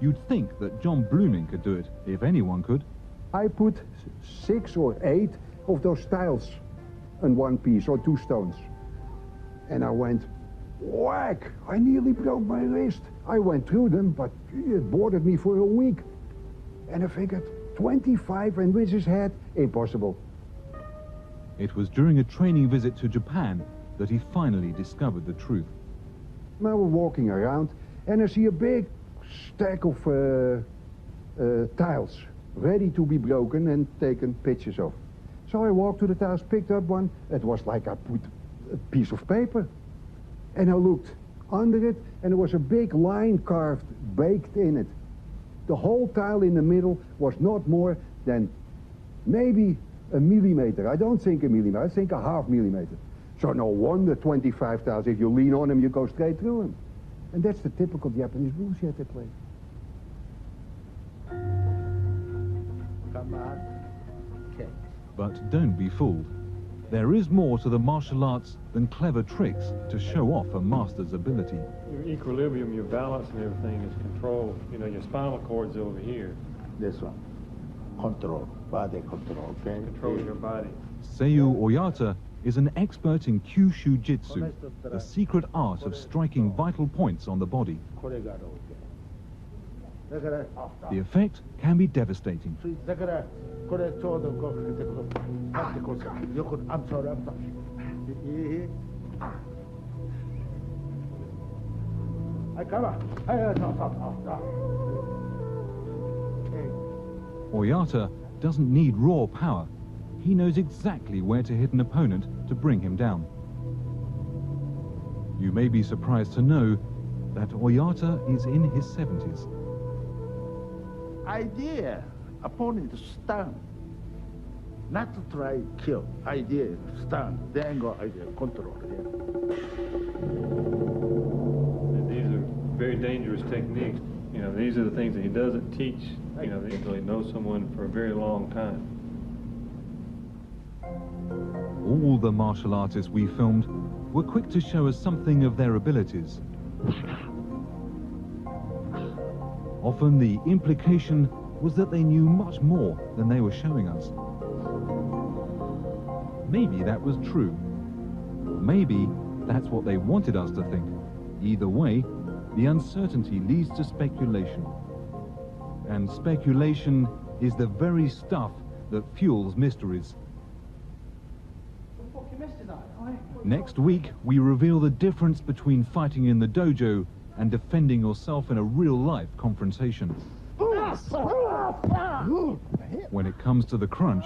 Speaker 1: you'd think that John Blooming could do it, if anyone could.
Speaker 11: I put 6 or 8 of those tiles in one piece, or 2 stones. And I went, whack! I nearly broke my wrist. I went through them, but it bothered me for a week. And I figured, 25 and with his head, impossible.
Speaker 1: It was during a training visit to Japan that he finally discovered the truth.
Speaker 11: Now we're walking around, and I see a big stack of tiles, ready to be broken and taken pictures of. So I walked to the tiles, picked up one. It was like I put a piece of paper. And I looked under it, and there was a big line carved, baked in it. The whole tile in the middle was not more than maybe a millimeter. I don't think a millimeter, I think a half millimeter. So no wonder 25 tiles, if you lean on them, you go straight through them. And that's the typical Japanese bullshit they play.
Speaker 19: Come on. Okay.
Speaker 1: But don't be fooled. There is more to the martial arts than clever tricks to show off a master's ability.
Speaker 20: Your equilibrium, your balance and everything is controlled. You know, your spinal cord's over here.
Speaker 19: This one. Control. Body control. Okay?
Speaker 20: Control your body.
Speaker 1: Seiyu Oyata is an expert in Kyushu Jitsu, the secret art of striking vital points on the body. The effect can be devastating. Oyata doesn't need raw power. He knows exactly where to hit an opponent to bring him down. You may be surprised to know that Oyata is in his 70s.
Speaker 19: Idea, opponent stun. Not to try kill. Idea, stun. Then go idea, control. Yeah.
Speaker 20: And these are very dangerous techniques. You know, these are the things that he doesn't teach, you know, until he knows someone for a very long time.
Speaker 1: All the martial artists we filmed were quick to show us something of their abilities. Often the implication was that they knew much more than they were showing us. Maybe that was true. Maybe that's what they wanted us to think. Either way, the uncertainty leads to speculation. And speculation is the very stuff that fuels mysteries. Next week, we reveal the difference between fighting in the dojo and defending yourself in a real-life confrontation. When it comes to the crunch,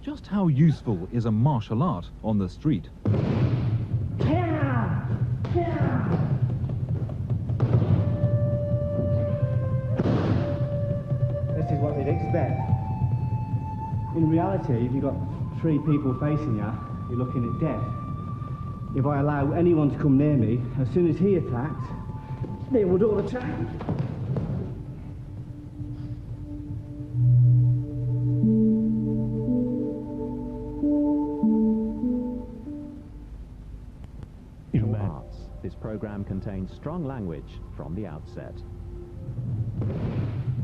Speaker 1: just how useful is a martial art on the street?
Speaker 21: This is what they'd expect. In reality, if you've got 3 people facing you, you're looking at death. If I allow anyone to come near me, as soon as he attacked, they would all attack.
Speaker 22: In arts, this process
Speaker 5: program contains strong language from the outset.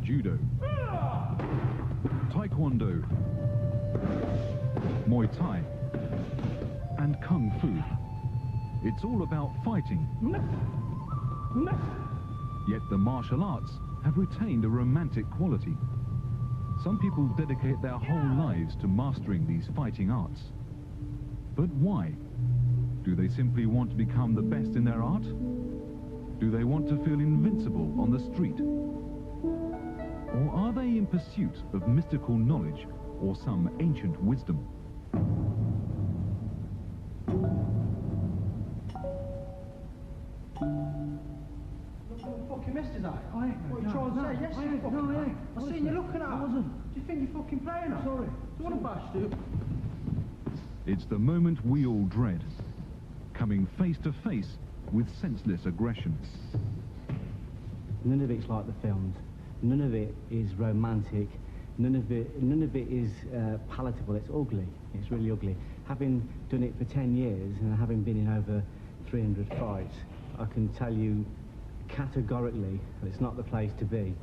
Speaker 22: Judo, Taekwondo, Muay Thai, and Kung Fu. It's all about fighting. Yet the martial arts have retained a romantic quality. Some people dedicate their whole lives to mastering these fighting arts. But why? Do they simply want to become the best in their art? Do they want to feel invincible on the street? Or are they in pursuit of mystical knowledge or some ancient wisdom?
Speaker 21: Fucking missed his eye. What are you trying to say? Yes, you fucking I seen you looking at it. Do you think you're fucking playing it? Sorry. Do you want to bash, dude?
Speaker 22: It's the moment we all dread. Coming face to face with senseless aggression.
Speaker 21: None of it's like the films. None of it is romantic. None of it is palatable. It's ugly. It's really ugly. Having done it for 10 years and having been in over 300 fights, I can tell you categorically that it's not the place to be.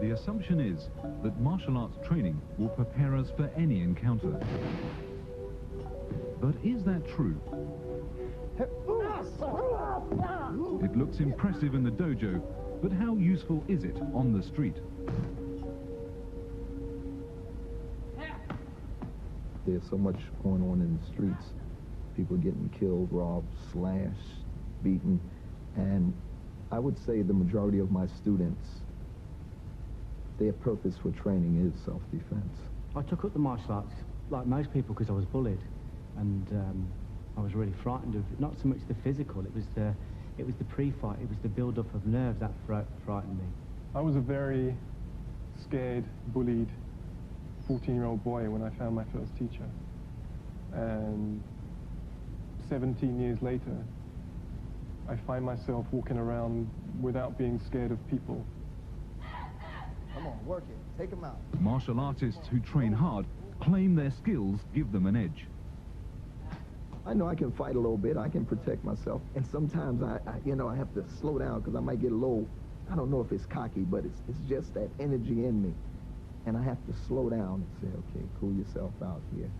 Speaker 22: The assumption is that martial arts training will prepare us for any encounter. But is that true? It looks impressive in the dojo, but how useful is it on the street?
Speaker 10: There's so much going on in the streets. People getting killed, robbed, slashed, beaten. And I would say the majority of my students, their purpose for training is self-defense.
Speaker 21: I took up the martial arts, like most people, because I was bullied. And I was really frightened of, not so much the physical, it was the pre-fight, it was the build-up of nerves that frightened me.
Speaker 16: I was a very scared, bullied 14-year-old boy when I found my first teacher. And 17 years later, I find myself walking around without being scared of people.
Speaker 10: Come on, work it. Take them out.
Speaker 22: Martial artists who train hard claim their skills give them an edge.
Speaker 10: I know I can fight a little bit. I can protect myself. And sometimes I have to slow down because I might get a little, I don't know if it's cocky, but it's just that energy in me. And I have to slow down and say, okay, cool yourself out here.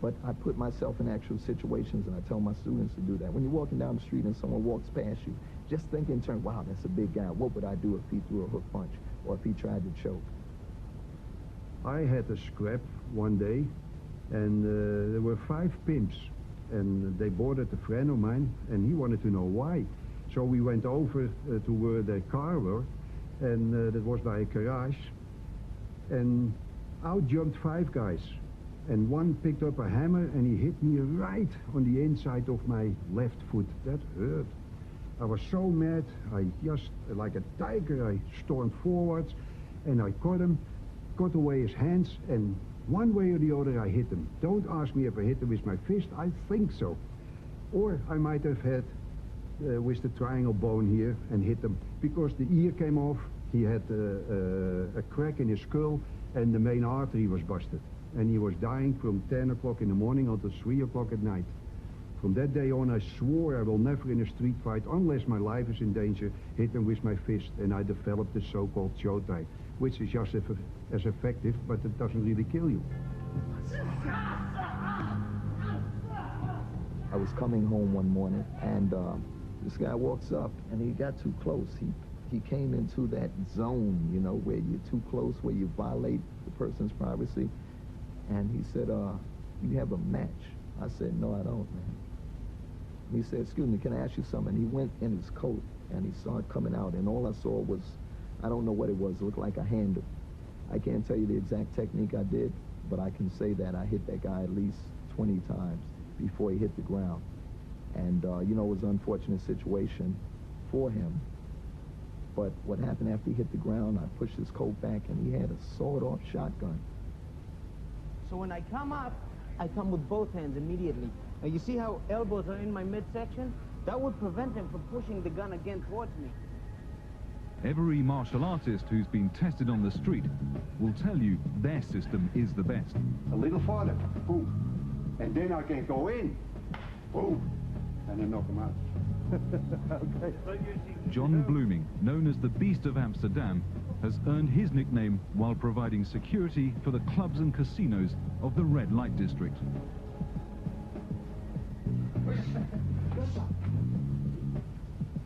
Speaker 10: But I put myself in actual situations, and I tell my students to do that. When you're walking down the street and someone walks past you, just think in terms, wow, that's a big guy. What would I do if he threw a hook punch or if he tried to choke?
Speaker 11: I had a scrap one day, and there were 5 pimps. And they boarded a friend of mine, and he wanted to know why. So we went over to where the car were, and that was by a garage. And out jumped 5 guys. And one picked up a hammer, and he hit me right on the inside of my left foot. That hurt. I was so mad, I just, like a tiger, I stormed forwards, and I caught him, cut away his hands, and one way or the other I hit him. Don't ask me if I hit him with my fist, I think so. Or I might have had with the triangle bone here and hit him, because the ear came off, he had a crack in his skull, and the main artery was busted. And he was dying from 10 o'clock in the morning until 3 o'clock at night. From that day on I swore I will never in a street fight, unless my life is in danger, hit him with my fist, and I developed the so-called Chotai, which is just as effective, but it doesn't really kill you.
Speaker 10: I was coming home one morning, and this guy walks up, and he got too close. He came into that zone, you know, where you're too close, where you violate the person's privacy. And he said, you have a match? I said, no, I don't, man. And he said, excuse me, can I ask you something? And he went in his coat, and he saw it coming out, and all I saw was, I don't know what it was. It looked like a handle. I can't tell you the exact technique I did, but I can say that I hit that guy at least 20 times before he hit the ground. And, you know, it was an unfortunate situation for him. But what happened after he hit the ground, I pushed his coat back, and he had a sawed-off shotgun.
Speaker 23: So when I come up, I come with both hands immediately. Now, you see how elbows are in my midsection? That would prevent him from pushing the gun again towards me.
Speaker 22: Every martial artist who's been tested on the street will tell you their system is the best.
Speaker 12: A little farther. Boom. And then I can go in. Boom. And then knock him out. Okay.
Speaker 22: John Blooming, known as the Beast of Amsterdam, has earned his nickname while providing security for the clubs and casinos of the red light district.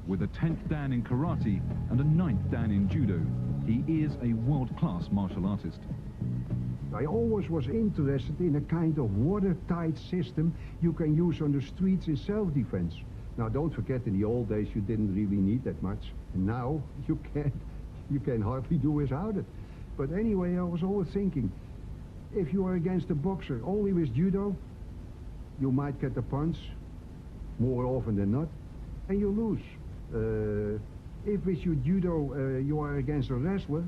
Speaker 22: With a 10th dan in karate and a 9th dan in judo, he is a world-class martial artist.
Speaker 11: I always was interested in a kind of watertight system you can use on the streets in self-defense. Now, don't forget, in the old days you didn't really need that much. And now you can hardly do without it. But anyway, I was always thinking, if you are against a boxer only with judo, you might get a punch more often than not, and you lose. If with your judo you are against a wrestler,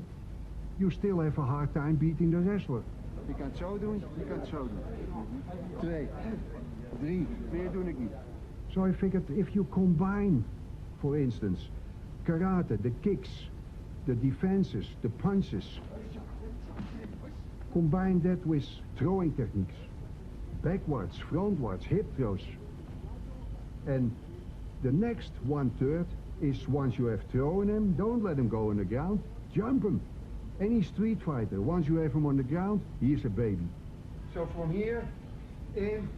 Speaker 11: you still have a hard time beating the wrestler.
Speaker 12: Je kan het zo doen, je kan het zo doen. 2, 3, meer doe ik niet.
Speaker 11: So I figured if you combine, for instance, karate, the kicks, the defenses, the punches, combine that with throwing techniques, backwards, frontwards, hip throws, and the next 1/3 is once you have thrown him, don't let him go on the ground, jump him. Any street fighter, once you have him on the ground, he is a baby.
Speaker 12: So from here, in,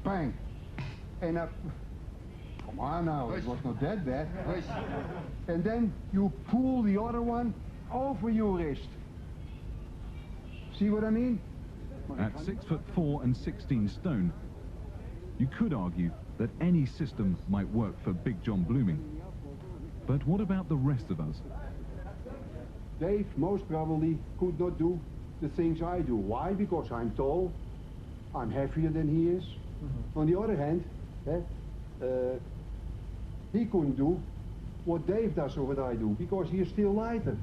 Speaker 12: bang. And up. Come on now, it was not that bad. And then you pull the other one over your wrist. See what I mean?
Speaker 22: At 6'4" and 16 stone, you could argue that any system might work for Big John Blooming. But what about the rest of us?
Speaker 12: Dave most probably could not do the things I do. Why? Because I'm tall, I'm heavier than he is. On the other hand, he couldn't do what Dave does or what I do, because he is still lighter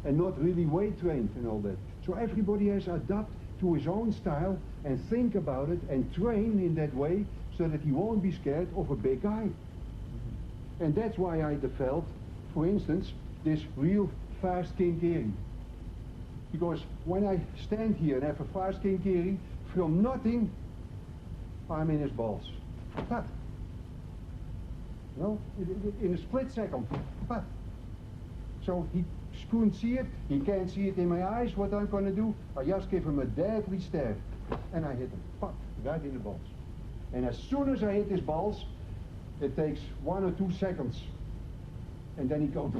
Speaker 12: and not really weight trained and all that. So everybody has adapted to his own style and think about it and train in that way so that he won't be scared of a big guy. And that's why I developed, for instance, this real fast kinkeri. Because when I stand here and have a fast kinkeri, from nothing, I'm in his balls. Pat. You know, in a split second. Pat. So he couldn't see it, he can't see it in my eyes, what I'm gonna do, I just give him a deadly stare. And I hit him, pop, right in the balls. And as soon as I hit his balls, it takes 1 or 2 seconds. And then he goes.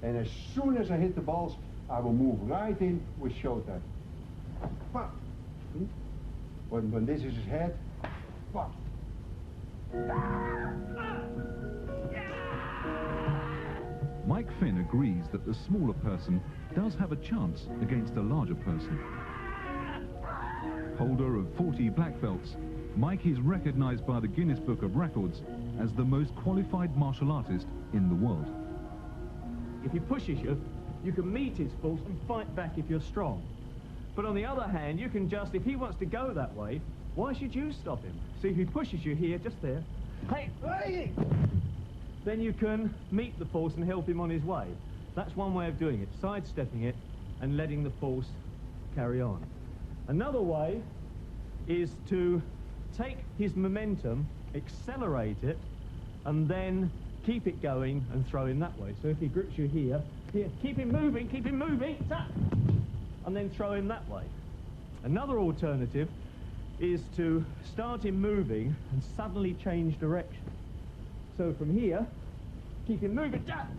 Speaker 12: And as soon as I hit the balls, I will move right in with showtime. Pop. When this is his head, pop.
Speaker 22: Mike Finn agrees that the smaller person does have a chance against a larger person. Holder of 40 black belts, Mike is recognized by the Guinness Book of Records as the most qualified martial artist in the world.
Speaker 20: If he pushes you, you can meet his force and fight back if you're strong. But on the other hand, you can just, if he wants to go that way, why should you stop him? See, if he pushes you here, just there, hey, hey! Then you can meet the force and help him on his way. That's one way of doing it, sidestepping it and letting the force carry on. Another way is to take his momentum, accelerate it, and then keep it going and throw him that way. So if he grips you here, keep him moving, tap, and then throw him that way. Another alternative is to start him moving and suddenly change direction. So from here, keep him moving, tap,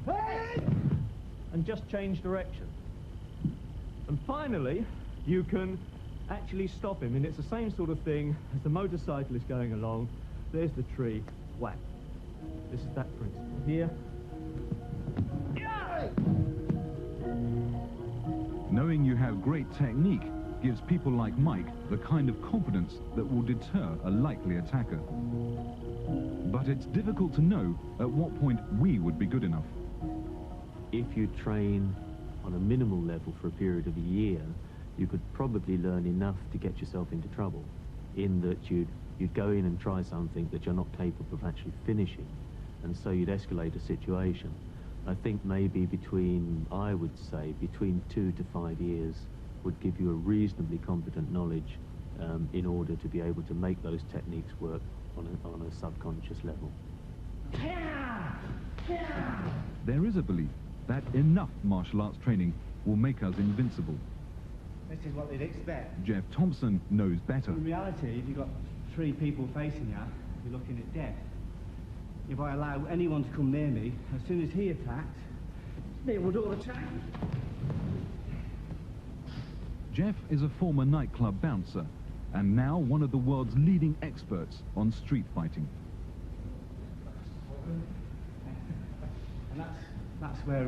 Speaker 20: hey, and just change direction. And finally, you can actually stop him, and it's the same sort of thing as the motorcyclist going along. There's the tree, whack. This is that principle. Here.
Speaker 22: Knowing you have great technique gives people like Mike the kind of confidence that will deter a likely attacker. But it's difficult to know at what point we would be good enough.
Speaker 9: If you train on a minimal level for a period of a year, you could probably learn enough to get yourself into trouble, in that you'd go in and try something that you're not capable of actually finishing, and so you'd escalate a situation. I think maybe I would say between 2 to 5 years would give you a reasonably competent knowledge in order to be able to make those techniques work on a subconscious level.
Speaker 22: There is a belief that enough martial arts training will make us invincible.
Speaker 21: This is what they'd expect.
Speaker 22: Jeff Thompson knows better.
Speaker 21: In reality, if you've got 3 people facing you, you're looking at death. If I allow anyone to come near me, as soon as he attacks, they would all attack.
Speaker 22: Jeff is a former nightclub bouncer and now one of the world's leading experts on street fighting.
Speaker 21: And that's where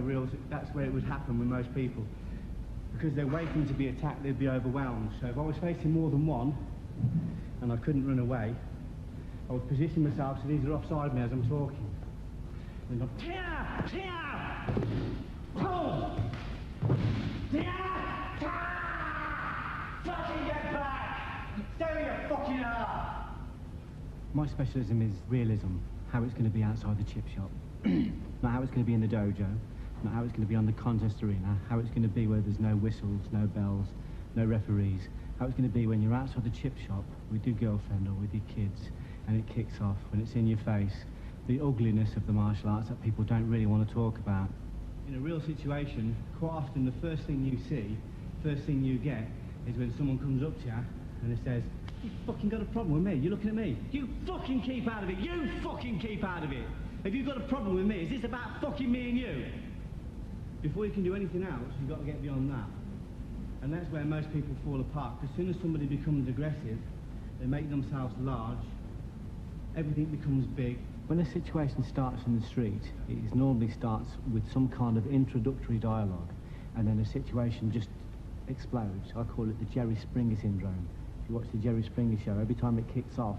Speaker 21: it would happen with most people. Because they're waiting to be attacked, they'd be overwhelmed. So if I was facing more than one, and I couldn't run away, I would position myself so these are offside me as I'm talking. And go, tia, tia, boom, tia, ta, fucking get back, stay your fucking ass. My specialism is realism, how it's going to be outside the chip shop. Not how it's going to be in the dojo, not how it's going to be on the contest arena, how it's going to be where there's no whistles, no bells, no referees, how it's going to be when you're outside the chip shop with your girlfriend or with your kids and it kicks off, when it's in your face, the ugliness of the martial arts that people don't really want to talk about. In a real situation, quite often the first thing you see, first thing you get, is when someone comes up to you and it says, "You fucking got a problem with me, you're looking at me, you fucking keep out of it, you fucking keep out of it. If you've got a problem with me, is this about fucking me and you?" Before you can do anything else, you've got to get beyond that. And that's where most people fall apart. As soon as somebody becomes aggressive, they make themselves large, everything becomes big. When a situation starts in the street, it normally starts with some kind of introductory dialogue, and then the situation just explodes. I call it the Jerry Springer syndrome. If you watch the Jerry Springer show, every time it kicks off,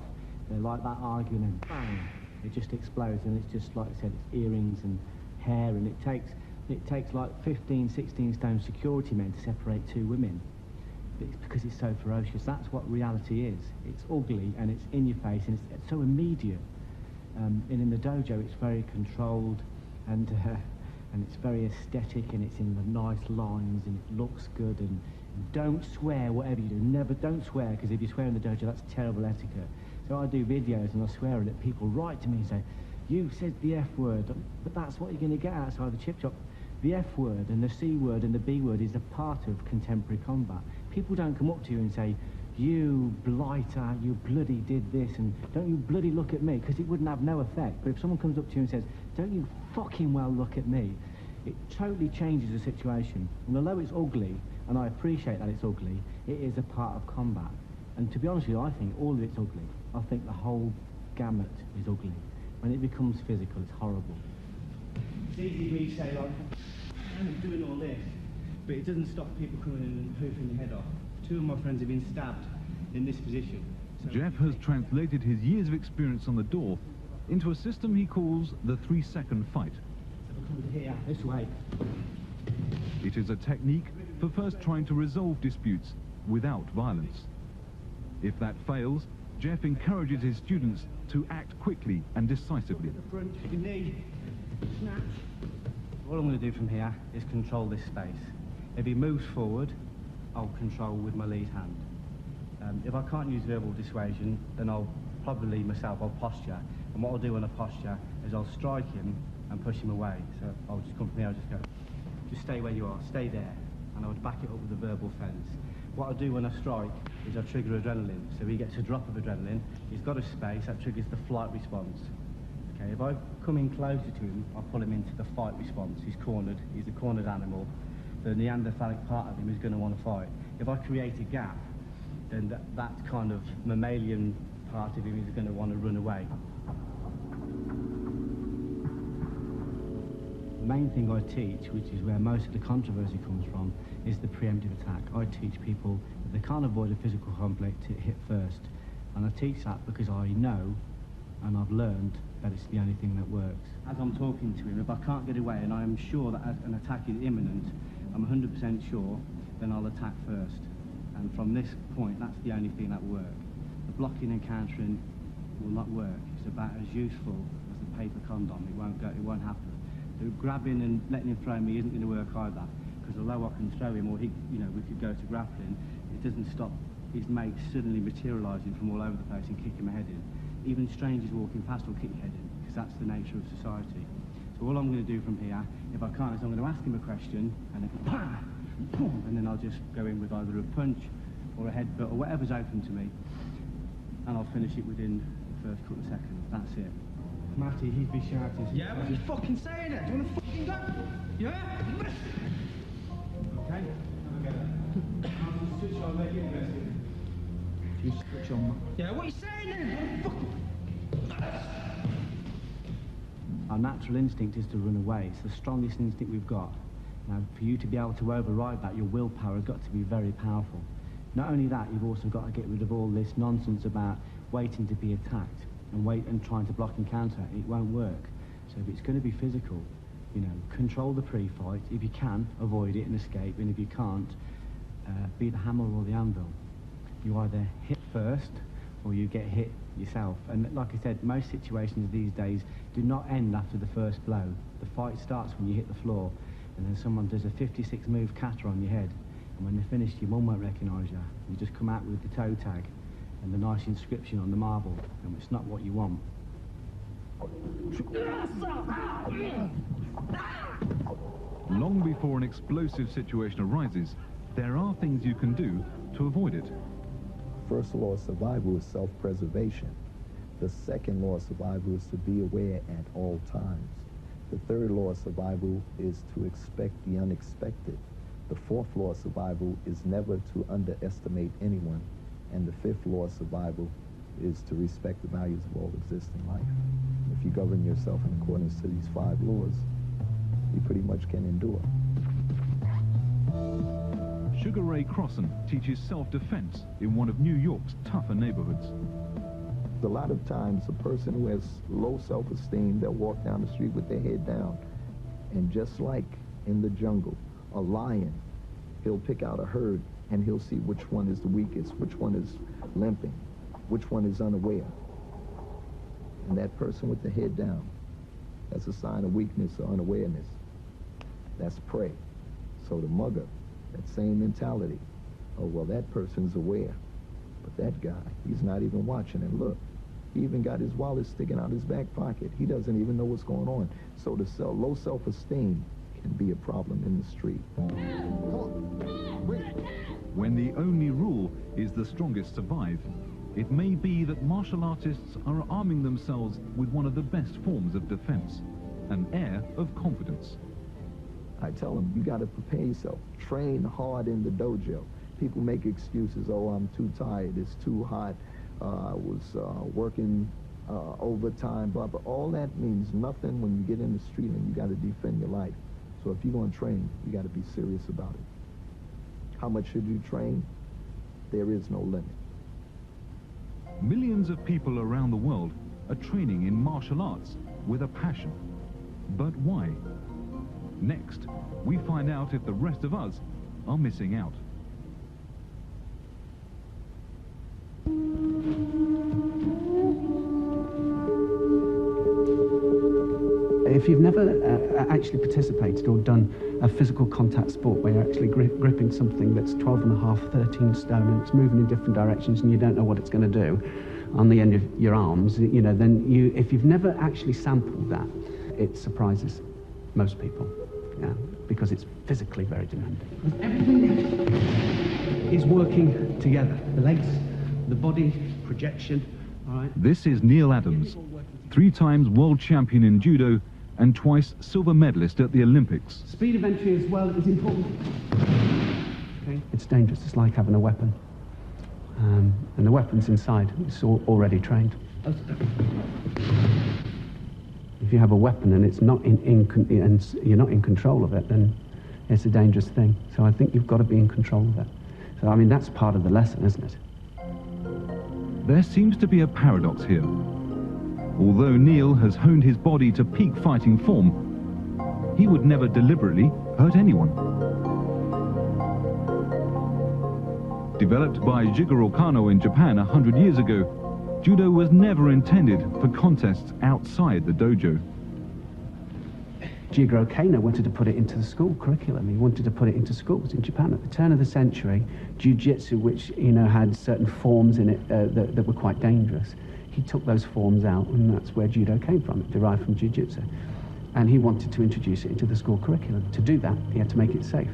Speaker 21: they're like that arguing and bang, it just explodes, and it's just, like I said, it's earrings and hair, and it takes like 15, 16 stone security men to separate 2 women. It's because it's so ferocious. That's what reality is. It's ugly and it's in your face and it's so immediate. And in the dojo it's very controlled and it's very aesthetic and it's in the nice lines and it looks good, and don't swear whatever you do. Don't swear, because if you swear in the dojo that's terrible etiquette. So I do videos and I swear at it. People write to me and say, "You said the F word," but that's what you're going to get outside the chip shop. The F word and the C word and the B word is a part of contemporary combat. People don't come up to you and say, "You blighter, you bloody did this, and don't you bloody look at me," because it wouldn't have no effect. But if someone comes up to you and says, "Don't you fucking well look at me," it totally changes the situation. And although it's ugly, and I appreciate that it's ugly, it is a part of combat. And to be honest with you, I think all of it's ugly. I think the whole gamut is ugly. When it becomes physical, it's horrible. It's easy for me to say, like, I'm doing all this, but it doesn't stop people coming in and hoofing your head off. 2 of my friends have been stabbed in this position. So
Speaker 22: Jeff has translated his years of experience on the door into a system he calls the 3-second fight.
Speaker 21: So we'll come here, this way.
Speaker 22: It is a technique for first trying to resolve disputes without violence. If that fails, Jeff encourages his students to act quickly and decisively.
Speaker 21: Front, your knee, snatch. What I'm going to do from here is control this space. If he moves forward, I'll control with my lead hand. If I can't use verbal dissuasion, then I'll probably myself, I'll posture. And what I'll do on a posture is I'll strike him and push him away. So I'll just come from here, I'll just go, just stay where you are, stay there. And I would back it up with a verbal fence. What I do when I strike is I trigger adrenaline. So he gets a drop of adrenaline, he's got a space, that triggers the flight response. Okay, if I come in closer to him, I pull him into the fight response. He's cornered, he's a cornered animal. The Neanderthalic part of him is going to want to fight. If I create a gap, then that kind of mammalian part of him is going to want to run away. The main thing I teach, which is where most of the controversy comes from, is the preemptive attack. I teach people that they can't avoid a physical conflict to hit first. And I teach that because I know, and I've learned, that it's the only thing that works. As I'm talking to him, if I can't get away and I am sure that an attack is imminent, I'm 100% sure, then I'll attack first. And from this point, that's the only thing that will work. The blocking and countering will not work. It's about as useful as a paper condom. It won't happen. The grabbing and letting him throw me isn't going to work either. because although I can throw him, or he, you know, we could go to grappling, it doesn't stop his mates suddenly materialising from all over the place and kick him a head in. Even strangers walking past will kick your head in, because that's the nature of society. So all I'm going to do from here, if I can't, is I'm going to ask him a question, and then I'll just go in with either a punch or a headbutt or whatever's open to me, and I'll finish it within the first couple of seconds. That's it. Matty, he'd be shouting.
Speaker 23: Yeah, what are you fucking saying it? Do you want to fucking go? Yeah?
Speaker 21: Okay?
Speaker 23: Switch on, make it interesting.
Speaker 21: Just switch on.
Speaker 23: Yeah, what are you saying then?
Speaker 21: Our natural instinct is to run away. It's the strongest instinct we've got. Now, for you to be able to override that, your willpower has got to be very powerful. Not only that, you've also got to get rid of all this nonsense about waiting to be attacked and trying to block and counter. It won't work. So if it's going to be physical, you know, control the pre-fight. If you can, avoid it and escape. And if you can't, be the hammer or the anvil. You either hit first or you get hit yourself. And like I said, most situations these days do not end after the first blow. The fight starts when you hit the floor, and then someone does a 56 move kata on your head. And when they're finished, your mum won't recognise you. You just come out with the toe tag and the nice inscription on the marble, and it's not what you want.
Speaker 22: Long before an explosive situation arises, there are things you can do to avoid it.
Speaker 10: First law of survival is self-preservation. The second law of survival is to be aware at all times. The third law of survival is to expect the unexpected. The fourth law of survival is never to underestimate anyone. And the fifth law of survival is to respect the values of all existing life. If you govern yourself in accordance to these 5 laws, you pretty much can endure.
Speaker 22: Sugar Ray Crossan teaches self-defense in one of New York's tougher neighborhoods.
Speaker 10: A lot of times, a person who has low self-esteem, they'll walk down the street with their head down. And just like in the jungle, a lion, he'll pick out a herd and he'll see which one is the weakest, which one is limping, which one is unaware. And that person with the head down, that's a sign of weakness or unawareness. That's prey. So the mugger, that same mentality. Oh, well, that person's aware. But that guy, he's not even watching. And look, he even got his wallet sticking out his back pocket. He doesn't even know what's going on. So the low self-esteem can be a problem in the street.
Speaker 22: When the only rule is the strongest survive, it may be that martial artists are arming themselves with one of the best forms of defense, an air of confidence.
Speaker 10: I tell them, you got to prepare yourself. Train hard in the dojo. People make excuses. Oh, I'm too tired. It's too hot. I was working overtime. Blah, blah. All that means nothing when you get in the street and you got to defend your life. So if you're going to train, you got to be serious about it. How much should you train? There is no limit.
Speaker 22: Millions of people around the world are training in martial arts with a passion. But why? Next, we find out if the rest of us are missing out.
Speaker 21: If you've never actually participated or done a physical contact sport where you're actually gripping something that's 12 and a half, 13 stone and it's moving in different directions and you don't know what it's going to do on the end of your arms, you know, then if you've never actually sampled that, it surprises most people, yeah, because it's physically very demanding. Everything is working together. The legs, the body, projection, all right?
Speaker 22: This is Neil Adams, 3 times world champion in judo and twice silver medalist at the Olympics.
Speaker 21: Speed of entry as well is important. Okay. It's dangerous. It's like having a weapon. And the weapon's inside. It's already trained. If you have a weapon and it's not and you're not in control of it, then it's a dangerous thing. So I think you've got to be in control of it. So, I mean, that's part of the lesson, isn't it?
Speaker 22: There seems to be a paradox here. Although Neil has honed his body to peak fighting form, he would never deliberately hurt anyone. Developed by Jigoro Kano in Japan 100 years ago, judo was never intended for contests outside the dojo.
Speaker 3: Jigoro Kano wanted to put it into the school curriculum. He wanted to put it into schools in Japan at the turn of the century. Jiu-jitsu, which had certain forms in it that were quite dangerous, he took those forms out, and that's where judo came from. It derived from jiu-jitsu, and he wanted to introduce it into the school curriculum. To do that, he had to make it safe.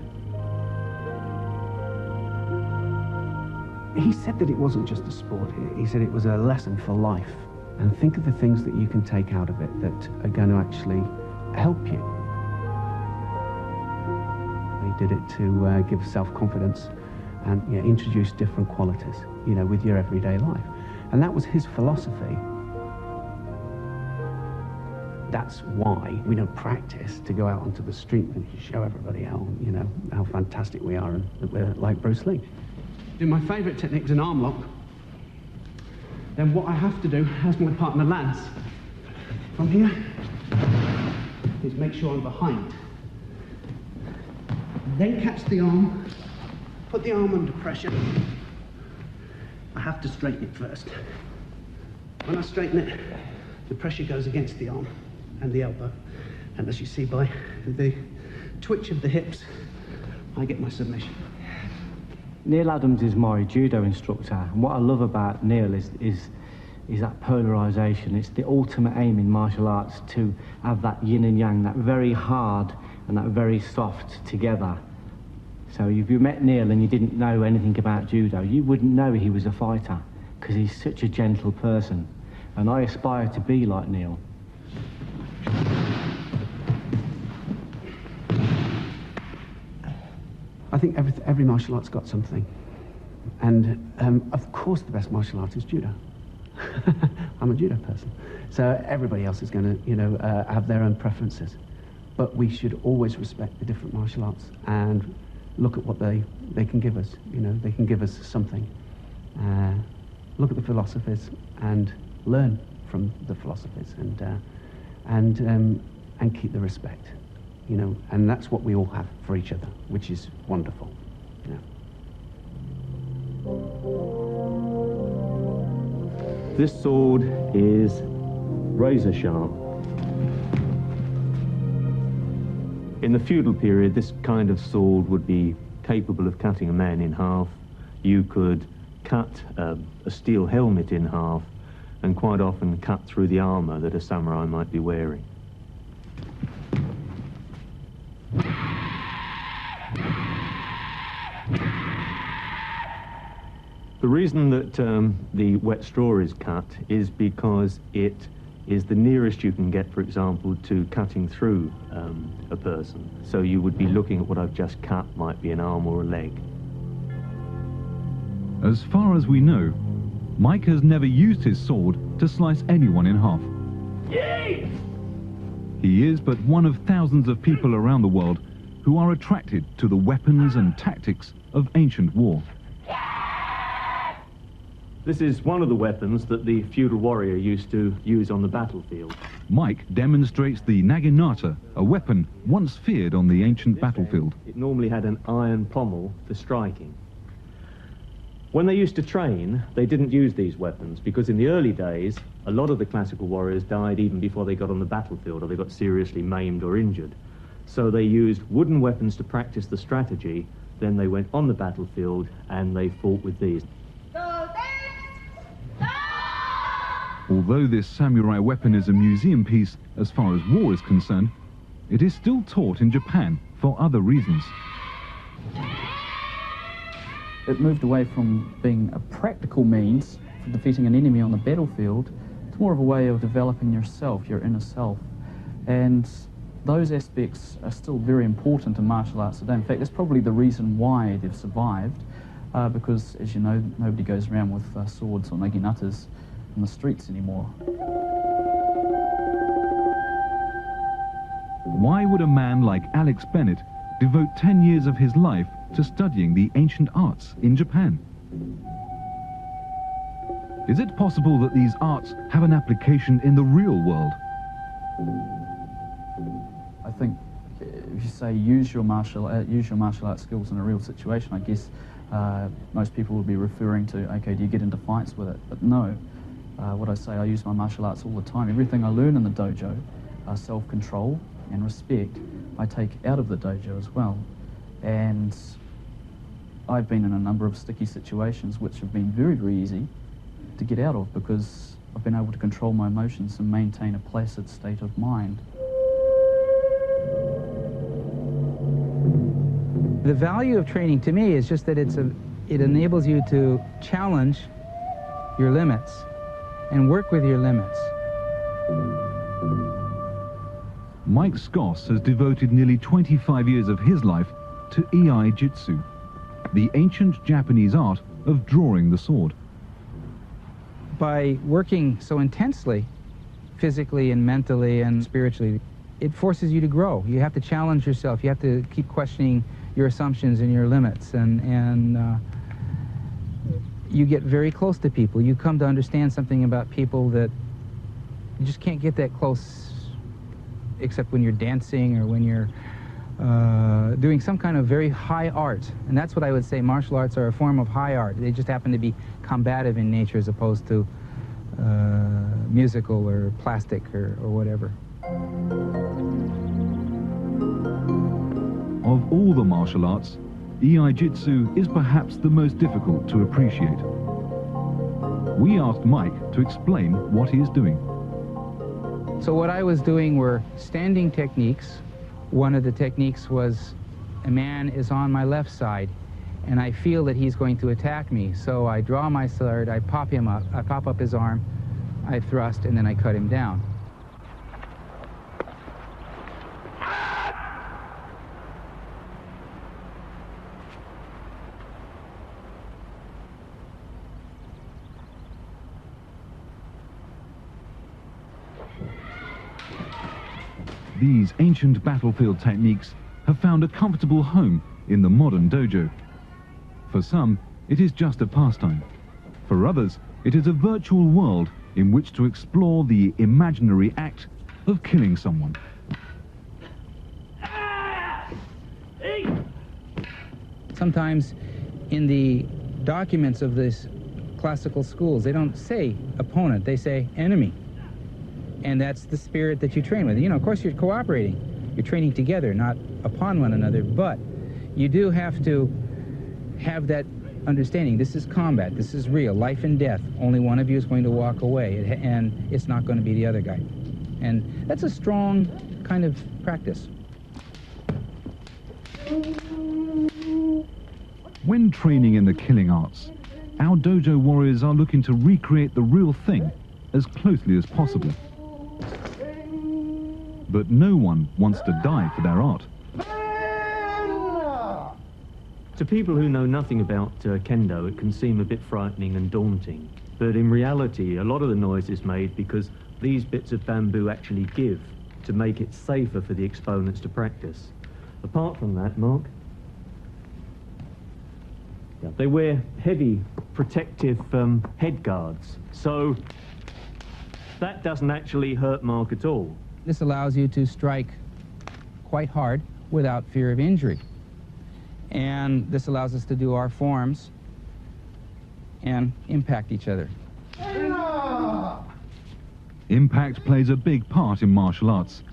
Speaker 3: He said that it wasn't just a sport. He said it was a lesson for life. And think of the things that you can take out of it that are going to actually help you. He did it to give self-confidence and introduce different qualities, with your everyday life. And that was his philosophy. That's why we don't practice to go out onto the street and show everybody how fantastic we are and that we're like Bruce Lee. My favourite technique is an arm lock. Then what I have to do, as my partner lands from here, is make sure I'm behind. Then catch the arm, put the arm under pressure. I have to straighten it first. When I straighten it, the pressure goes against the arm and the elbow. And as you see by the twitch of the hips, I get my submission.
Speaker 21: Neil Adams is my judo instructor, and what I love about Neil is that polarisation. It's the ultimate aim in martial arts to have that yin and yang, that very hard and that very soft together. So if you met Neil and you didn't know anything about judo, you wouldn't know he was a fighter, because he's such a gentle person, and I aspire to be like Neil.
Speaker 3: I think every martial art's got something. And of course the best martial art is judo. I'm a judo person. So everybody else is going to, have their own preferences. But we should always respect the different martial arts and look at what they can give us. They can give us something. Look at the philosophies and learn from the philosophies and keep the respect. And that's what we all have for each other, which is wonderful.
Speaker 9: This sword is razor sharp. In the feudal period, this kind of sword would be capable of cutting a man in half. You could cut a steel helmet in half, and quite often cut through the armor that a samurai might be wearing. The reason that the wet straw is cut is because it is the nearest you can get, for example, to cutting through a person. So you would be looking at what I've just cut, might be an arm or a leg.
Speaker 22: As far as we know, Mike has never used his sword to slice anyone in half.
Speaker 7: Yay!
Speaker 22: He is but one of thousands of people around the world who are attracted to the weapons and tactics of ancient war.
Speaker 9: This is one of the weapons that the feudal warrior used to use on the battlefield.
Speaker 22: Mike demonstrates the naginata, a weapon once feared on the ancient battlefield.
Speaker 9: It normally had an iron pommel for striking. When they used to train, they didn't use these weapons because in the early days, a lot of the classical warriors died even before they got on the battlefield, or they got seriously maimed or injured. So they used wooden weapons to practice the strategy, then they went on the battlefield and they fought with these.
Speaker 22: Although this samurai weapon is a museum piece as far as war is concerned, it is still taught in Japan for other reasons.
Speaker 8: It moved away from being a practical means for defeating an enemy on the battlefield to more of a way of developing yourself, your inner self. And those aspects are still very important in martial arts today. In fact, that's probably the reason why they've survived, because, as you know, nobody goes around with swords or naginatas in the streets anymore.
Speaker 22: Why would a man like Alex Bennett devote 10 years of his life to studying the ancient arts in Japan? Is it possible that these arts have an application in the real world?
Speaker 8: I think if you say use your martial arts skills in a real situation, I guess most people will be referring to, okay, do you get into fights with it? But no. What I say, I use my martial arts all the time. Everything I learn in the dojo, self-control, and respect I take out of the dojo as well. And I've been in a number of sticky situations which have been very, very easy to get out of because I've been able to control my emotions and maintain a placid state of mind.
Speaker 2: The value of training to me is just that it enables you to challenge your limits and work with your limits.
Speaker 22: Mike Scoss has devoted nearly 25 years of his life to Ei Jitsu, the ancient Japanese art of drawing the sword.
Speaker 2: By working so intensely, physically and mentally and spiritually, it forces you to grow. You have to challenge yourself. You have to keep questioning your assumptions and your limits, and you get very close to people. You come to understand something about people that you just can't get that close except when you're dancing or when you're doing some kind of very high art. And that's what I would say martial arts are a form of high art. They just happen to be combative in nature as opposed to musical or plastic or whatever.
Speaker 22: Of all the martial arts, Ei Jitsu is perhaps the most difficult to appreciate. We asked Mike to explain what he is doing.
Speaker 2: So what I was doing were standing techniques. One of the techniques was a man is on my left side and I feel that he's going to attack me. So I draw my sword, I pop him up, I pop up his arm, I thrust, and then I cut him down.
Speaker 22: These ancient battlefield techniques have found a comfortable home in the modern dojo. For some, it is just a pastime. For others, it is a virtual world in which to explore the imaginary act of killing someone.
Speaker 2: Sometimes in the documents of these classical schools, they don't say opponent, they say enemy. And that's the spirit that you train with. You know, of course you're cooperating. You're training together, not upon one another, but you do have to have that understanding. This is combat. This is real. Life and death. Only one of you is going to walk away, and it's not going to be the other guy. And that's a strong kind of practice.
Speaker 22: When training in the killing arts, our dojo warriors are looking to recreate the real thing as closely as possible. But no one wants to die for their art.
Speaker 6: To people who know nothing about kendo, it can seem a bit frightening and daunting. But in reality, a lot of the noise is made because these bits of bamboo actually give to make it safer for the exponents to practice. Apart from that, Mark, they wear heavy protective head guards. So that doesn't actually hurt Mark at all.
Speaker 2: This allows you to strike quite hard without fear of injury. And this allows us to do our forms and impact each other.
Speaker 22: Impact plays a big part in martial arts,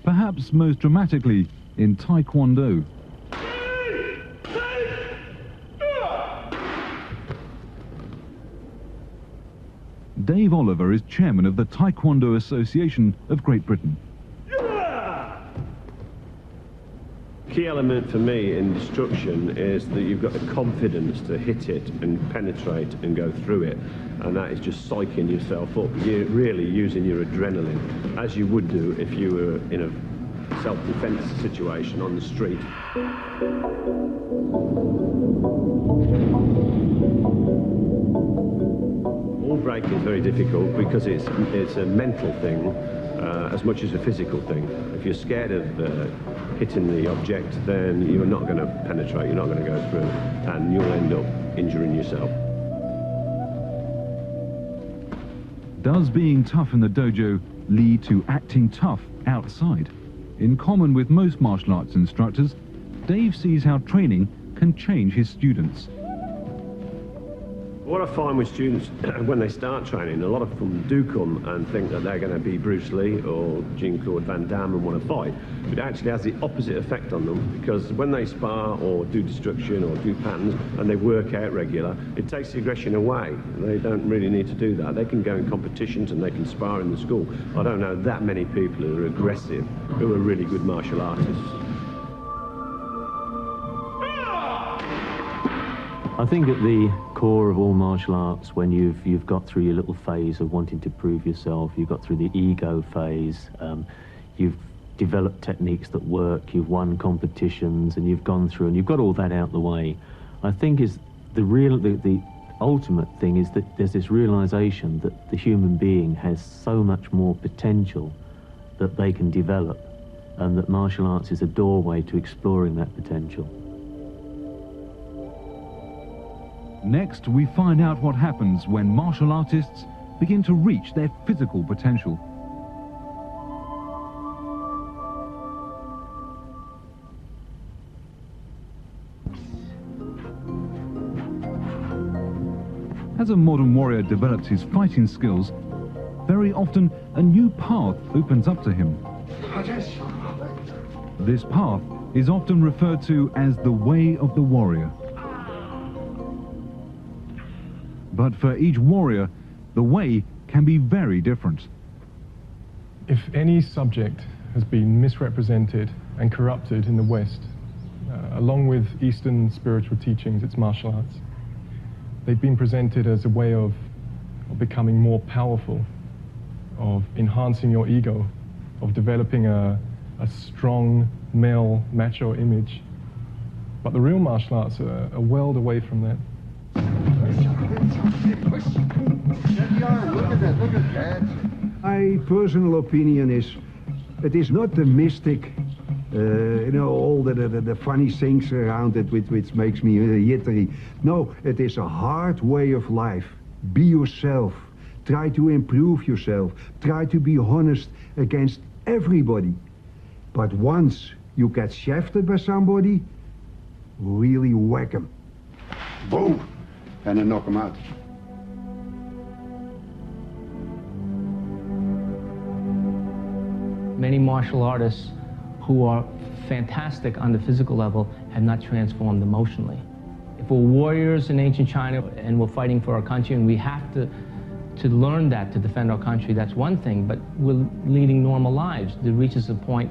Speaker 22: perhaps most dramatically in Taekwondo. Dave Oliver is chairman of the Taekwondo Association of Great Britain.
Speaker 7: Key element for me in destruction is that you've got the confidence to hit it and penetrate and go through it, and that is just psyching yourself up. You're really using your adrenaline, as you would do if you were in a self-defense situation on the street. Ball breaking is very difficult because it's a mental thing as much as a physical thing. If you're scared of hitting the object, then you're not going to penetrate, you're not going to go through, and you'll end up injuring yourself.
Speaker 22: Does being tough in the dojo lead to acting tough outside? In common with most martial arts instructors, Dave sees how training can change his students.
Speaker 7: What I find with students when they start training, a lot of them do come and think that they're going to be Bruce Lee or Jean-Claude Van Damme and want to fight. But it actually has the opposite effect on them, because when they spar or do destruction or do patterns and they work out regular, it takes the aggression away. They don't really need to do that. They can go in competitions and they can spar in the school. I don't know that many people who are aggressive, who are really good martial artists.
Speaker 9: I think at the core of all martial arts, when you've got through your little phase of wanting to prove yourself, you've got through the ego phase, you've developed techniques that work, you've won competitions, and you've gone through and you've got all that out the way. I think is the ultimate thing is that there's this realization that the human being has so much more potential that they can develop, and that martial arts is a doorway to exploring that potential.
Speaker 22: Next, we find out what happens when martial artists begin to reach their physical potential. As a modern warrior develops his fighting skills, very often a new path opens up to him. This path is often referred to as the way of the warrior. But for each warrior, the way can be very different.
Speaker 16: If any subject has been misrepresented and corrupted in the West, along with Eastern spiritual teachings, it's martial arts. They've been presented as a way of becoming more powerful, of enhancing your ego, of developing a strong male macho image. But the real martial arts are a world away from that.
Speaker 12: My personal opinion is, it is not the mystic, you know, all the funny things around it which makes me jittery. No, it is a hard way of life. Be yourself. Try to improve yourself. Try to be honest against everybody. But once you get shafted by somebody, really whack him. Boom! And then knock him out.
Speaker 4: Many martial artists who are fantastic on the physical level have not transformed emotionally. If we're warriors in ancient China and we're fighting for our country and we have to learn that to defend our country, that's one thing, but we're leading normal lives. There reaches a point,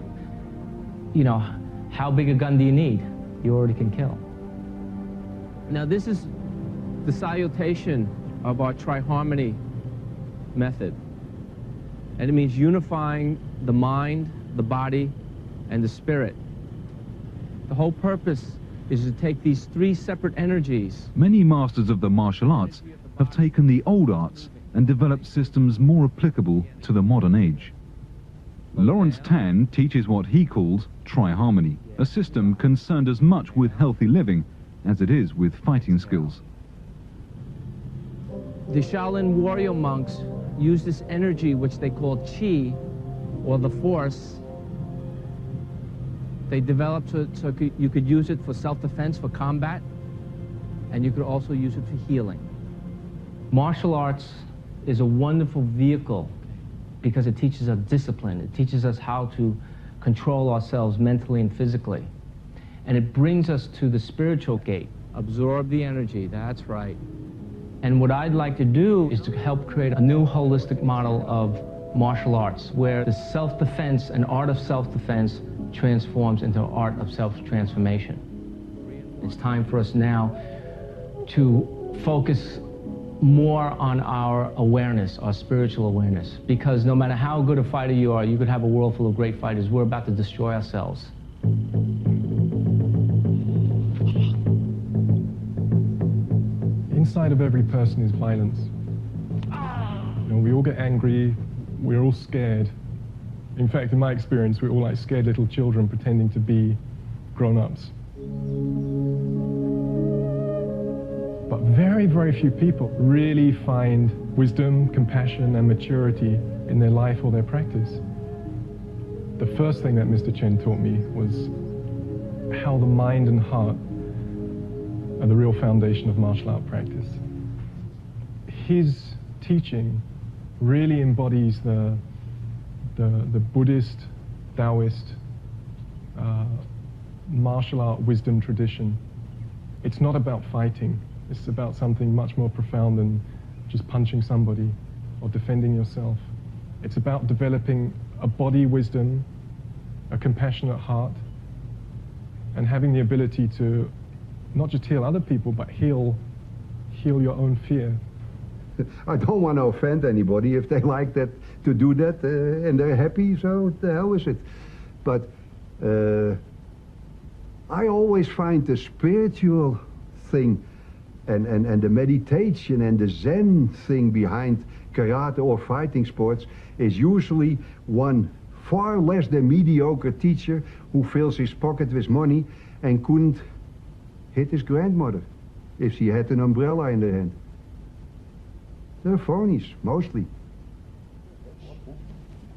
Speaker 4: you know, how big a gun do you need? You already can kill. Now this is the salutation of our triharmony method. And it means unifying the mind, the body, and the spirit. The whole purpose is to take these three separate energies.
Speaker 22: Many masters of the martial arts have taken the old arts and developed systems more applicable to the modern age. Lawrence Tan teaches what he calls triharmony, a system concerned as much with healthy living as it is with fighting skills.
Speaker 4: The Shaolin warrior monks use this energy, which they call qi, or the force. They developed so you could use it for self-defense, for combat, and you could also use it for healing. Martial arts is a wonderful vehicle because it teaches us discipline. It teaches us how to control ourselves mentally and physically. And it brings us to the spiritual gate. Absorb the energy, that's right. And what I'd like to do is to help create a new holistic model of martial arts where the self-defense and art of self-defense transforms into art of self-transformation. It's time for us now to focus more on our awareness, our spiritual awareness, because no matter how good a fighter you are, you could have a world full of great fighters. We're about to destroy ourselves.
Speaker 16: Inside of every person is violence. You know, we all get angry, we're all scared. In fact, in my experience, we're all like scared little children pretending to be grown-ups. But very, very few people really find wisdom, compassion, and maturity in their life or their practice. The first thing that Mr. Chen taught me was how the mind and heart are the real foundation of martial art practice. his teaching really embodies the Buddhist, Taoist, martial art wisdom tradition. It's not about fighting. It's about something much more profound than just punching somebody or defending yourself. It's about developing a body wisdom, a compassionate heart, and having the ability to not just heal other people, but heal your own fear.
Speaker 12: I don't want to offend anybody. If they like that to do that and they're happy, so the hell is it. But I always find the spiritual thing and the meditation and the Zen thing behind karate or fighting sports is usually one far less than mediocre teacher who fills his pocket with money and couldn't hit his grandmother if she had an umbrella in her hand. They're phonies, mostly.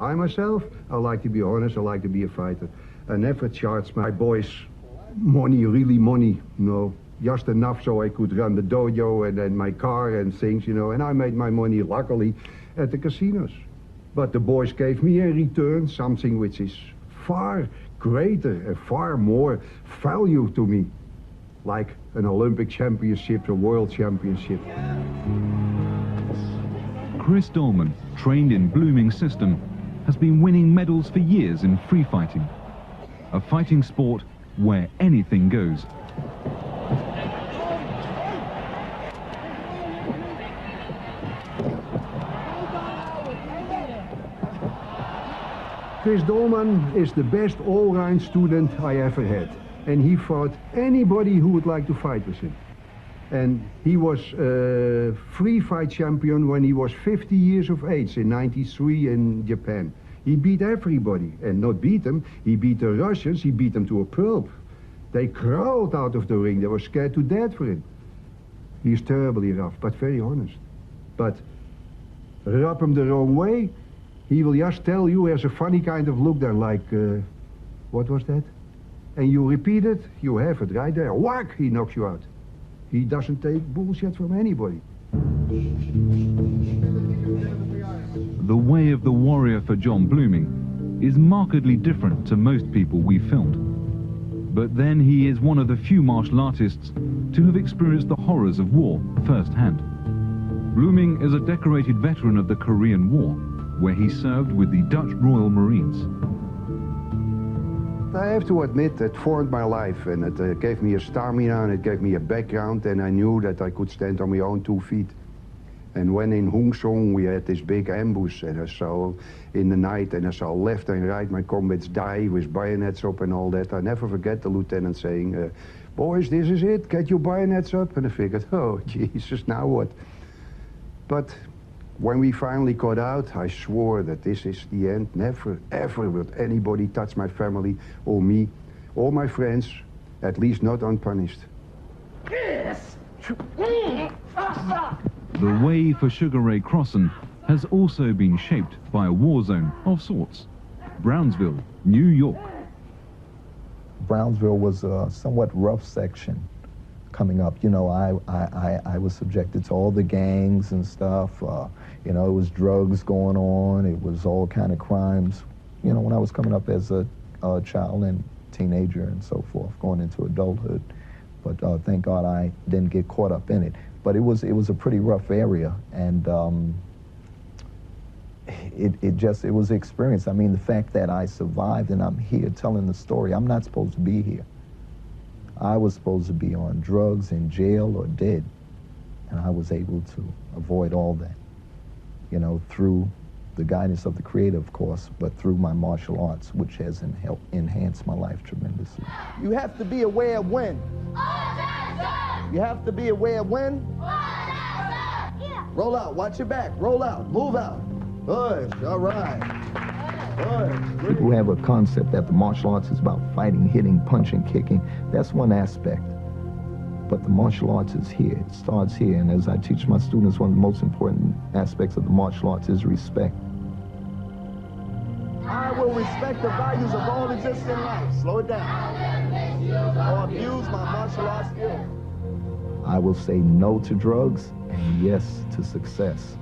Speaker 12: I myself, I like to be honest, I like to be a fighter. I never charged my boys money, really money, no. Just enough so I could run the dojo and my car and things, you know, and I made my money, luckily, at the casinos. But the boys gave me a return, something which is far greater and far more value to me, like an Olympic championship, a world championship.
Speaker 22: Chris Dolman, trained in Blooming's system, has been winning medals for years in free fighting, a fighting sport where anything goes.
Speaker 12: Chris Dolman is the best all-round student I ever had. And he fought anybody who would like to fight with him. And he was a free fight champion when he was 50 years of age in '93 in Japan. He beat everybody, and not beat them, he beat the Russians, he beat them to a pulp. They crawled out of the ring, they were scared to death for him. He's terribly rough, but very honest. But rub him the wrong way, he will just tell you, he has a funny kind of look there, like, what was that? And you repeat it, you have it right there. Whack, he knocks you out. He doesn't take bullshit from anybody.
Speaker 22: The way of the warrior for John Blooming is markedly different to most people we filmed. But then he is one of the few martial artists to have experienced the horrors of war firsthand. Blooming is a decorated veteran of the Korean War, where he served with the Dutch Royal Marines.
Speaker 12: I have to admit, it formed my life, and it gave me a stamina, and it gave me a background, and I knew that I could stand on my own 2 feet. And when in Hung Song we had this big ambush, and I saw in the night, and I saw left and right my comrades die with bayonets up and all that. I never forget the lieutenant saying, boys, this is it, get your bayonets up. And I figured, oh, Jesus, now what? But when we finally got out, I swore that this is the end. Never, ever will anybody touch my family or me or my friends, at least not unpunished.
Speaker 22: The way for Sugar Ray Crossan has also been shaped by a war zone of sorts. Brownsville, New York.
Speaker 10: Brownsville was a somewhat rough section coming up. You know, I was subjected to all the gangs and stuff. You know, it was drugs going on. It was all kind of crimes. You know, when I was coming up as a child and teenager and so forth, going into adulthood. But thank God I didn't get caught up in it. But it was a pretty rough area, and it was an experience. I mean, the fact that I survived and I'm here telling the story, I'm not supposed to be here. I was supposed to be on drugs, in jail, or dead. And I was able to avoid all that, you know, through the guidance of the Creator, of course, but through my martial arts, which has enhanced my life tremendously.
Speaker 14: You have to be aware of when. You have to be aware of when. Roll out, watch your back, roll out, move out. Good, all right. Good.
Speaker 10: People have a concept that the martial arts is about fighting, hitting, punching, kicking. That's one aspect. But the martial arts is here. It starts here. And as I teach my students, one of the most important aspects of the martial arts is respect.
Speaker 14: I will respect the values of all existing life. Slow it down. Or abuse my martial arts skills. I will say no to drugs and yes to success,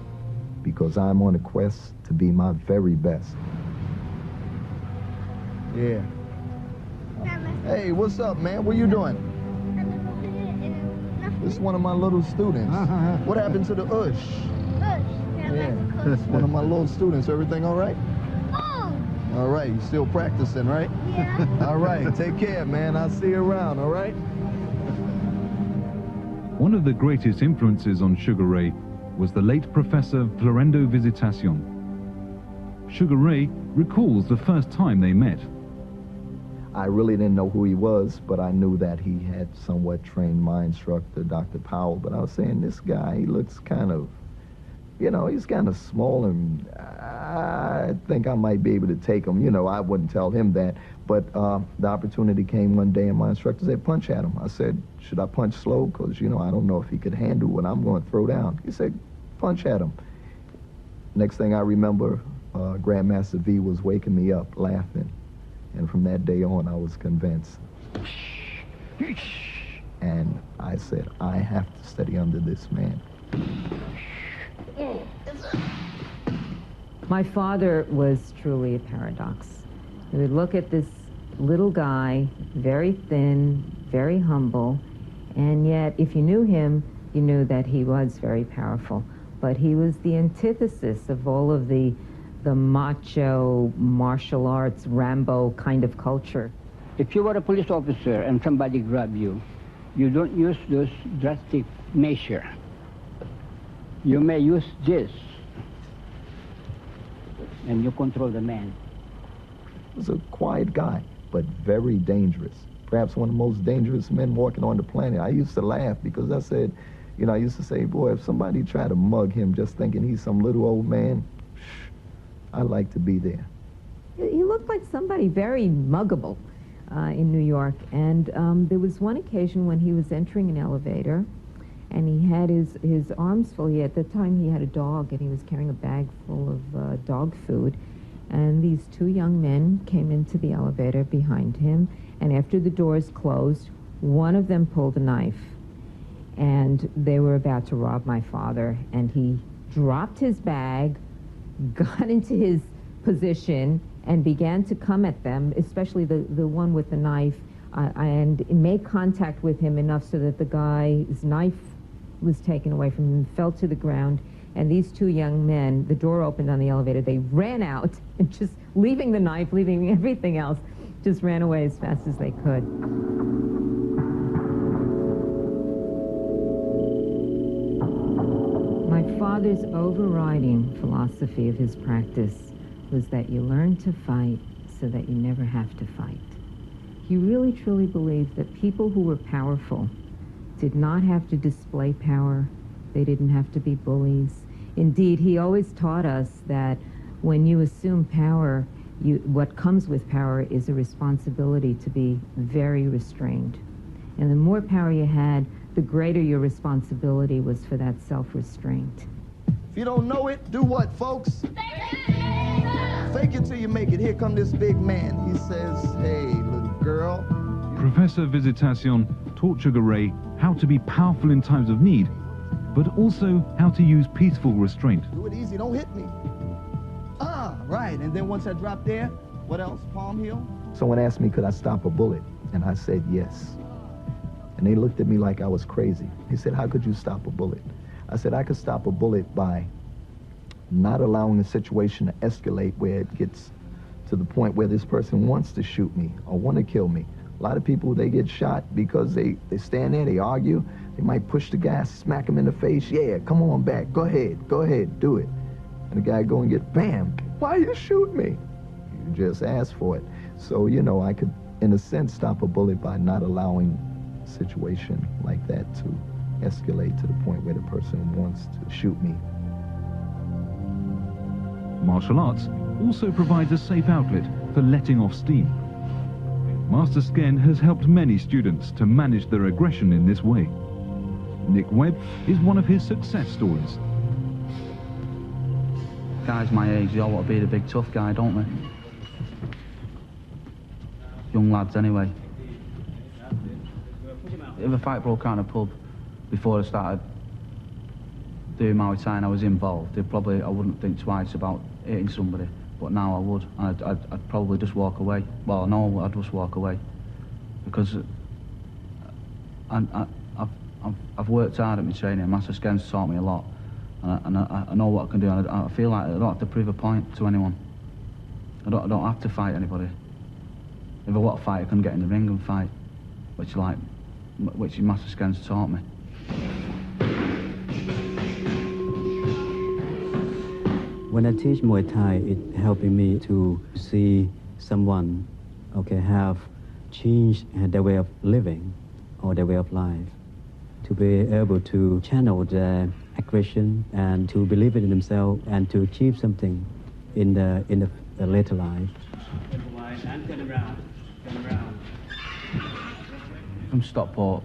Speaker 14: because I'm on a quest to be my very best. Yeah. Hey, what's up, man? What you doing? This is one of my little students. What happened to the Ush? Yeah, it's one of my little students. Everything all right? All right, you still practicing, right? Yeah. All right, take care, man. I'll see you around, all right?
Speaker 22: One of the greatest influences on Sugar Ray was the late Professor Florendo Visitacion. Sugar Ray recalls the first time they met.
Speaker 14: I really didn't know who he was, but I knew that he had somewhat trained my instructor, Dr. Powell. But I was saying, this guy, he looks kind of, you know, he's kind of small, and I think I might be able to take him. You know, I wouldn't tell him that. But the opportunity came one day, and my instructor said, punch at him. I said, should I punch slow? Because, you know, I don't know if he could handle what I'm going to throw down. He said, punch at him. Next thing I remember, Grandmaster V was waking me up laughing. And from that day on, I was convinced. And I said, I have to study under this man.
Speaker 15: My father was truly a paradox. You would look at this little guy, very thin, very humble, and yet if you knew him, you knew that he was very powerful. But he was the antithesis of all of the macho, martial arts, Rambo kind of culture.
Speaker 17: If you were a police officer and somebody grabbed you, you don't use those drastic measure. You may use this, and you control the man.
Speaker 14: He was a quiet guy, but very dangerous. Perhaps one of the most dangerous men walking on the planet. I used to laugh because I said, you know, I used to say, boy, if somebody tried to mug him just thinking he's some little old man, I'd like to be there.
Speaker 15: He looked like somebody very muggable in New York. And there was one occasion when he was entering an elevator, and he had his arms full. At the time, he had a dog, and he was carrying a bag full of dog food. And these two young men came into the elevator behind him, and after the doors closed, one of them pulled a knife. And they were about to rob my father, and he dropped his bag, got into his position, and began to come at them, especially the one with the knife, and made contact with him enough so that the guy's knife was taken away from him, fell to the ground, and these two young men, the door opened on the elevator, they ran out, and just leaving the knife, leaving everything else, just ran away as fast as they could. My father's overriding philosophy of his practice was that you learn to fight so that you never have to fight. He really truly believed that people who were powerful did not have to display power. They didn't have to be bullies. Indeed, he always taught us that when you assume power, what comes with power is a responsibility to be very restrained. And the more power you had, the greater your responsibility was for that self-restraint.
Speaker 14: If you don't know it, do what, folks? Fake it till you make it. Here come this big man. He says, hey, little girl.
Speaker 22: Professor Visitacion taught Sugar Ray how to be powerful in times of need, but also how to use peaceful restraint.
Speaker 14: Do it easy, don't hit me. Right, and then once I drop there, what else? Palm heel? Someone asked me, could I stop a bullet? And I said, yes. And they looked at me like I was crazy. They said, how could you stop a bullet? I said, I could stop a bullet by not allowing the situation to escalate where it gets to the point where this person wants to shoot me or want to kill me. A lot of people, they get shot because they stand there, they argue, they might push the guy, smack him in the face. Yeah, come on back, go ahead, do it. And the guy go and get, bam, why you shoot me? You just asked for it. So, you know, I could, in a sense, stop a bullet by not allowing a situation like that to escalate to the point where the person wants to shoot me.
Speaker 22: Martial arts also provides a safe outlet for letting off steam. Master Sken has helped many students to manage their aggression in this way. Nick Webb is one of his success stories.
Speaker 8: Guys my age, they all want to be the big tough guy, don't they? Young lads, anyway. If a fight broke out in a pub, before I started doing Muay Thai and I was involved, I wouldn't think twice about hitting somebody. But now I would, and I'd probably just walk away. Well, no, I'd just walk away, because I've worked hard at my training. Master Sken's taught me a lot, and I know what I can do. And I feel like I don't have to prove a point to anyone. I don't have to fight anybody. If I want to fight, I can get in the ring and fight, which Master Sken's taught me.
Speaker 13: When I teach Muay Thai, it's helping me to see someone, have changed their way of living or their way of life, to be able to channel their aggression and to believe in themselves and to achieve something in the later life.
Speaker 8: From Stockport,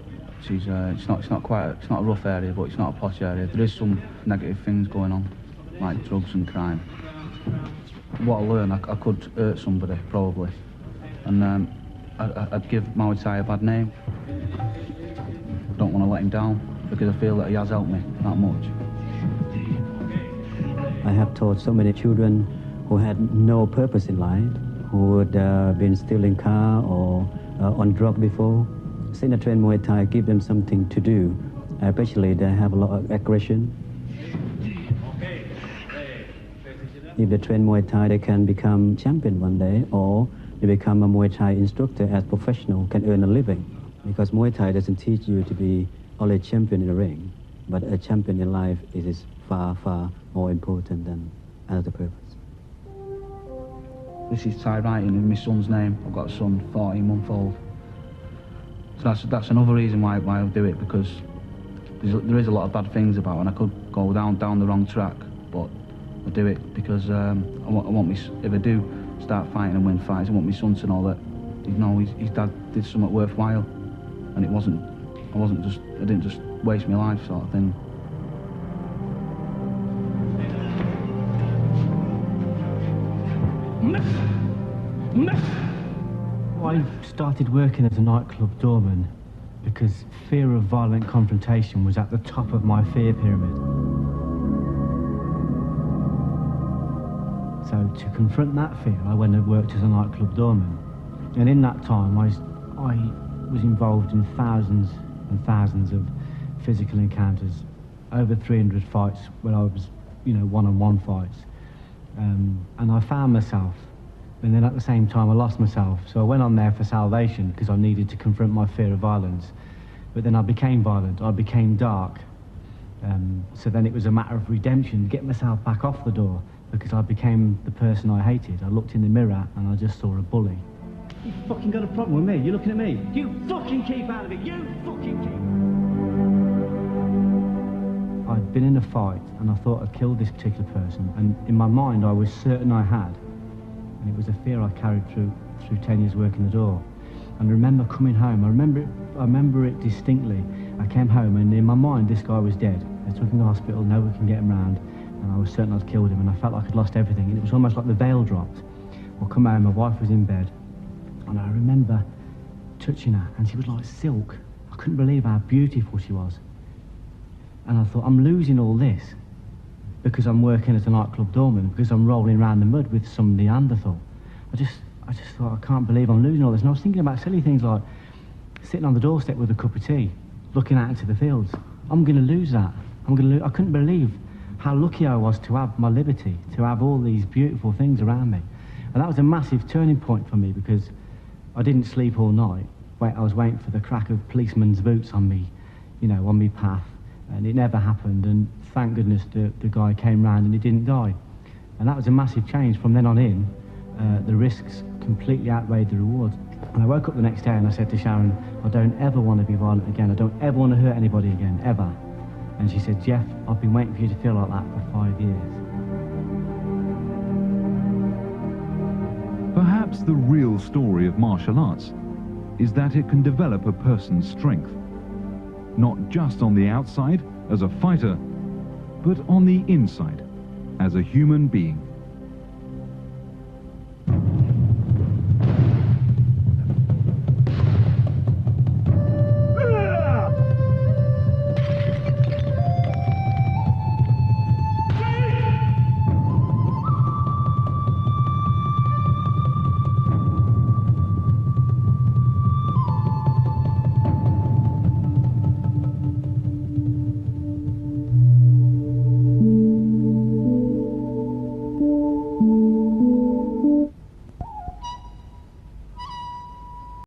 Speaker 8: it's not a rough area, but it's not a posh area. There is some negative things going on, like drugs and crime. What I learned, I could hurt somebody, probably. And I'd give Muay Thai a bad name. I don't want to let him down, because I feel that he has helped me that much.
Speaker 13: I have taught so many children who had no purpose in life, who had been stealing car or on drug before. Since I train Muay Thai, give them something to do, especially they have a lot of aggression. If they train Muay Thai, they can become champion one day, or they become a Muay Thai instructor as professional, can earn a living. Because Muay Thai doesn't teach you to be only a champion in the ring, but a champion in life is far, far more important than another purpose.
Speaker 8: This is Thai writing in my son's name. I've got a son, 14-month-old. So that's another reason why I do it, because there is a lot of bad things about it, and I could go down the wrong track, but I do it because I want if I do start fighting and win fights, I want my son to know that his dad did something worthwhile, and I didn't just waste my life, sort of thing.
Speaker 21: I started working as a nightclub doorman because fear of violent confrontation was at the top of my fear pyramid. So to confront that fear, I went and worked as a nightclub doorman. And in that time, I was involved in thousands and thousands of physical encounters, over 300 fights when I was, one-on-one fights. And I found myself, and then at the same time I lost myself. So I went on there for salvation because I needed to confront my fear of violence. But then I became violent, I became dark. So then it was a matter of redemption, get myself back off the door, because I became the person I hated. I looked in the mirror and I just saw a bully. You fucking got a problem with me? You're looking at me? You fucking keep out of it! You fucking keep... I'd been in a fight and I thought I'd killed this particular person, and in my mind I was certain I had. And it was a fear I carried through 10 years working the door. And I remember coming home, I remember it distinctly. I came home and in my mind this guy was dead. They took him to the hospital, nobody can get him round, and I was certain I'd killed him, and I felt like I'd lost everything, and it was almost like the veil dropped. I come home, my wife was in bed, and I remember touching her, and she was like silk. I couldn't believe how beautiful she was. And I thought, I'm losing all this because I'm working as a nightclub doorman, because I'm rolling around the mud with some Neanderthal. I just thought, I can't believe I'm losing all this. And I was thinking about silly things like sitting on the doorstep with a cup of tea, looking out into the fields. I'm going to lose that. I couldn't believe how lucky I was to have my liberty, to have all these beautiful things around me. And that was a massive turning point for me, because I didn't sleep all night. I was waiting for the crack of policemen's boots on me, on me path. And it never happened, and thank goodness the guy came round and he didn't die. And that was a massive change. From then on in, the risks completely outweighed the rewards. And I woke up the next day and I said to Sharon, I don't ever want to be violent again. I don't ever want to hurt anybody again, ever. And she said, Jeff, I've been waiting for you to feel like that for 5 years.
Speaker 22: Perhaps the real story of martial arts is that it can develop a person's strength, not just on the outside as a fighter, but on the inside as a human being.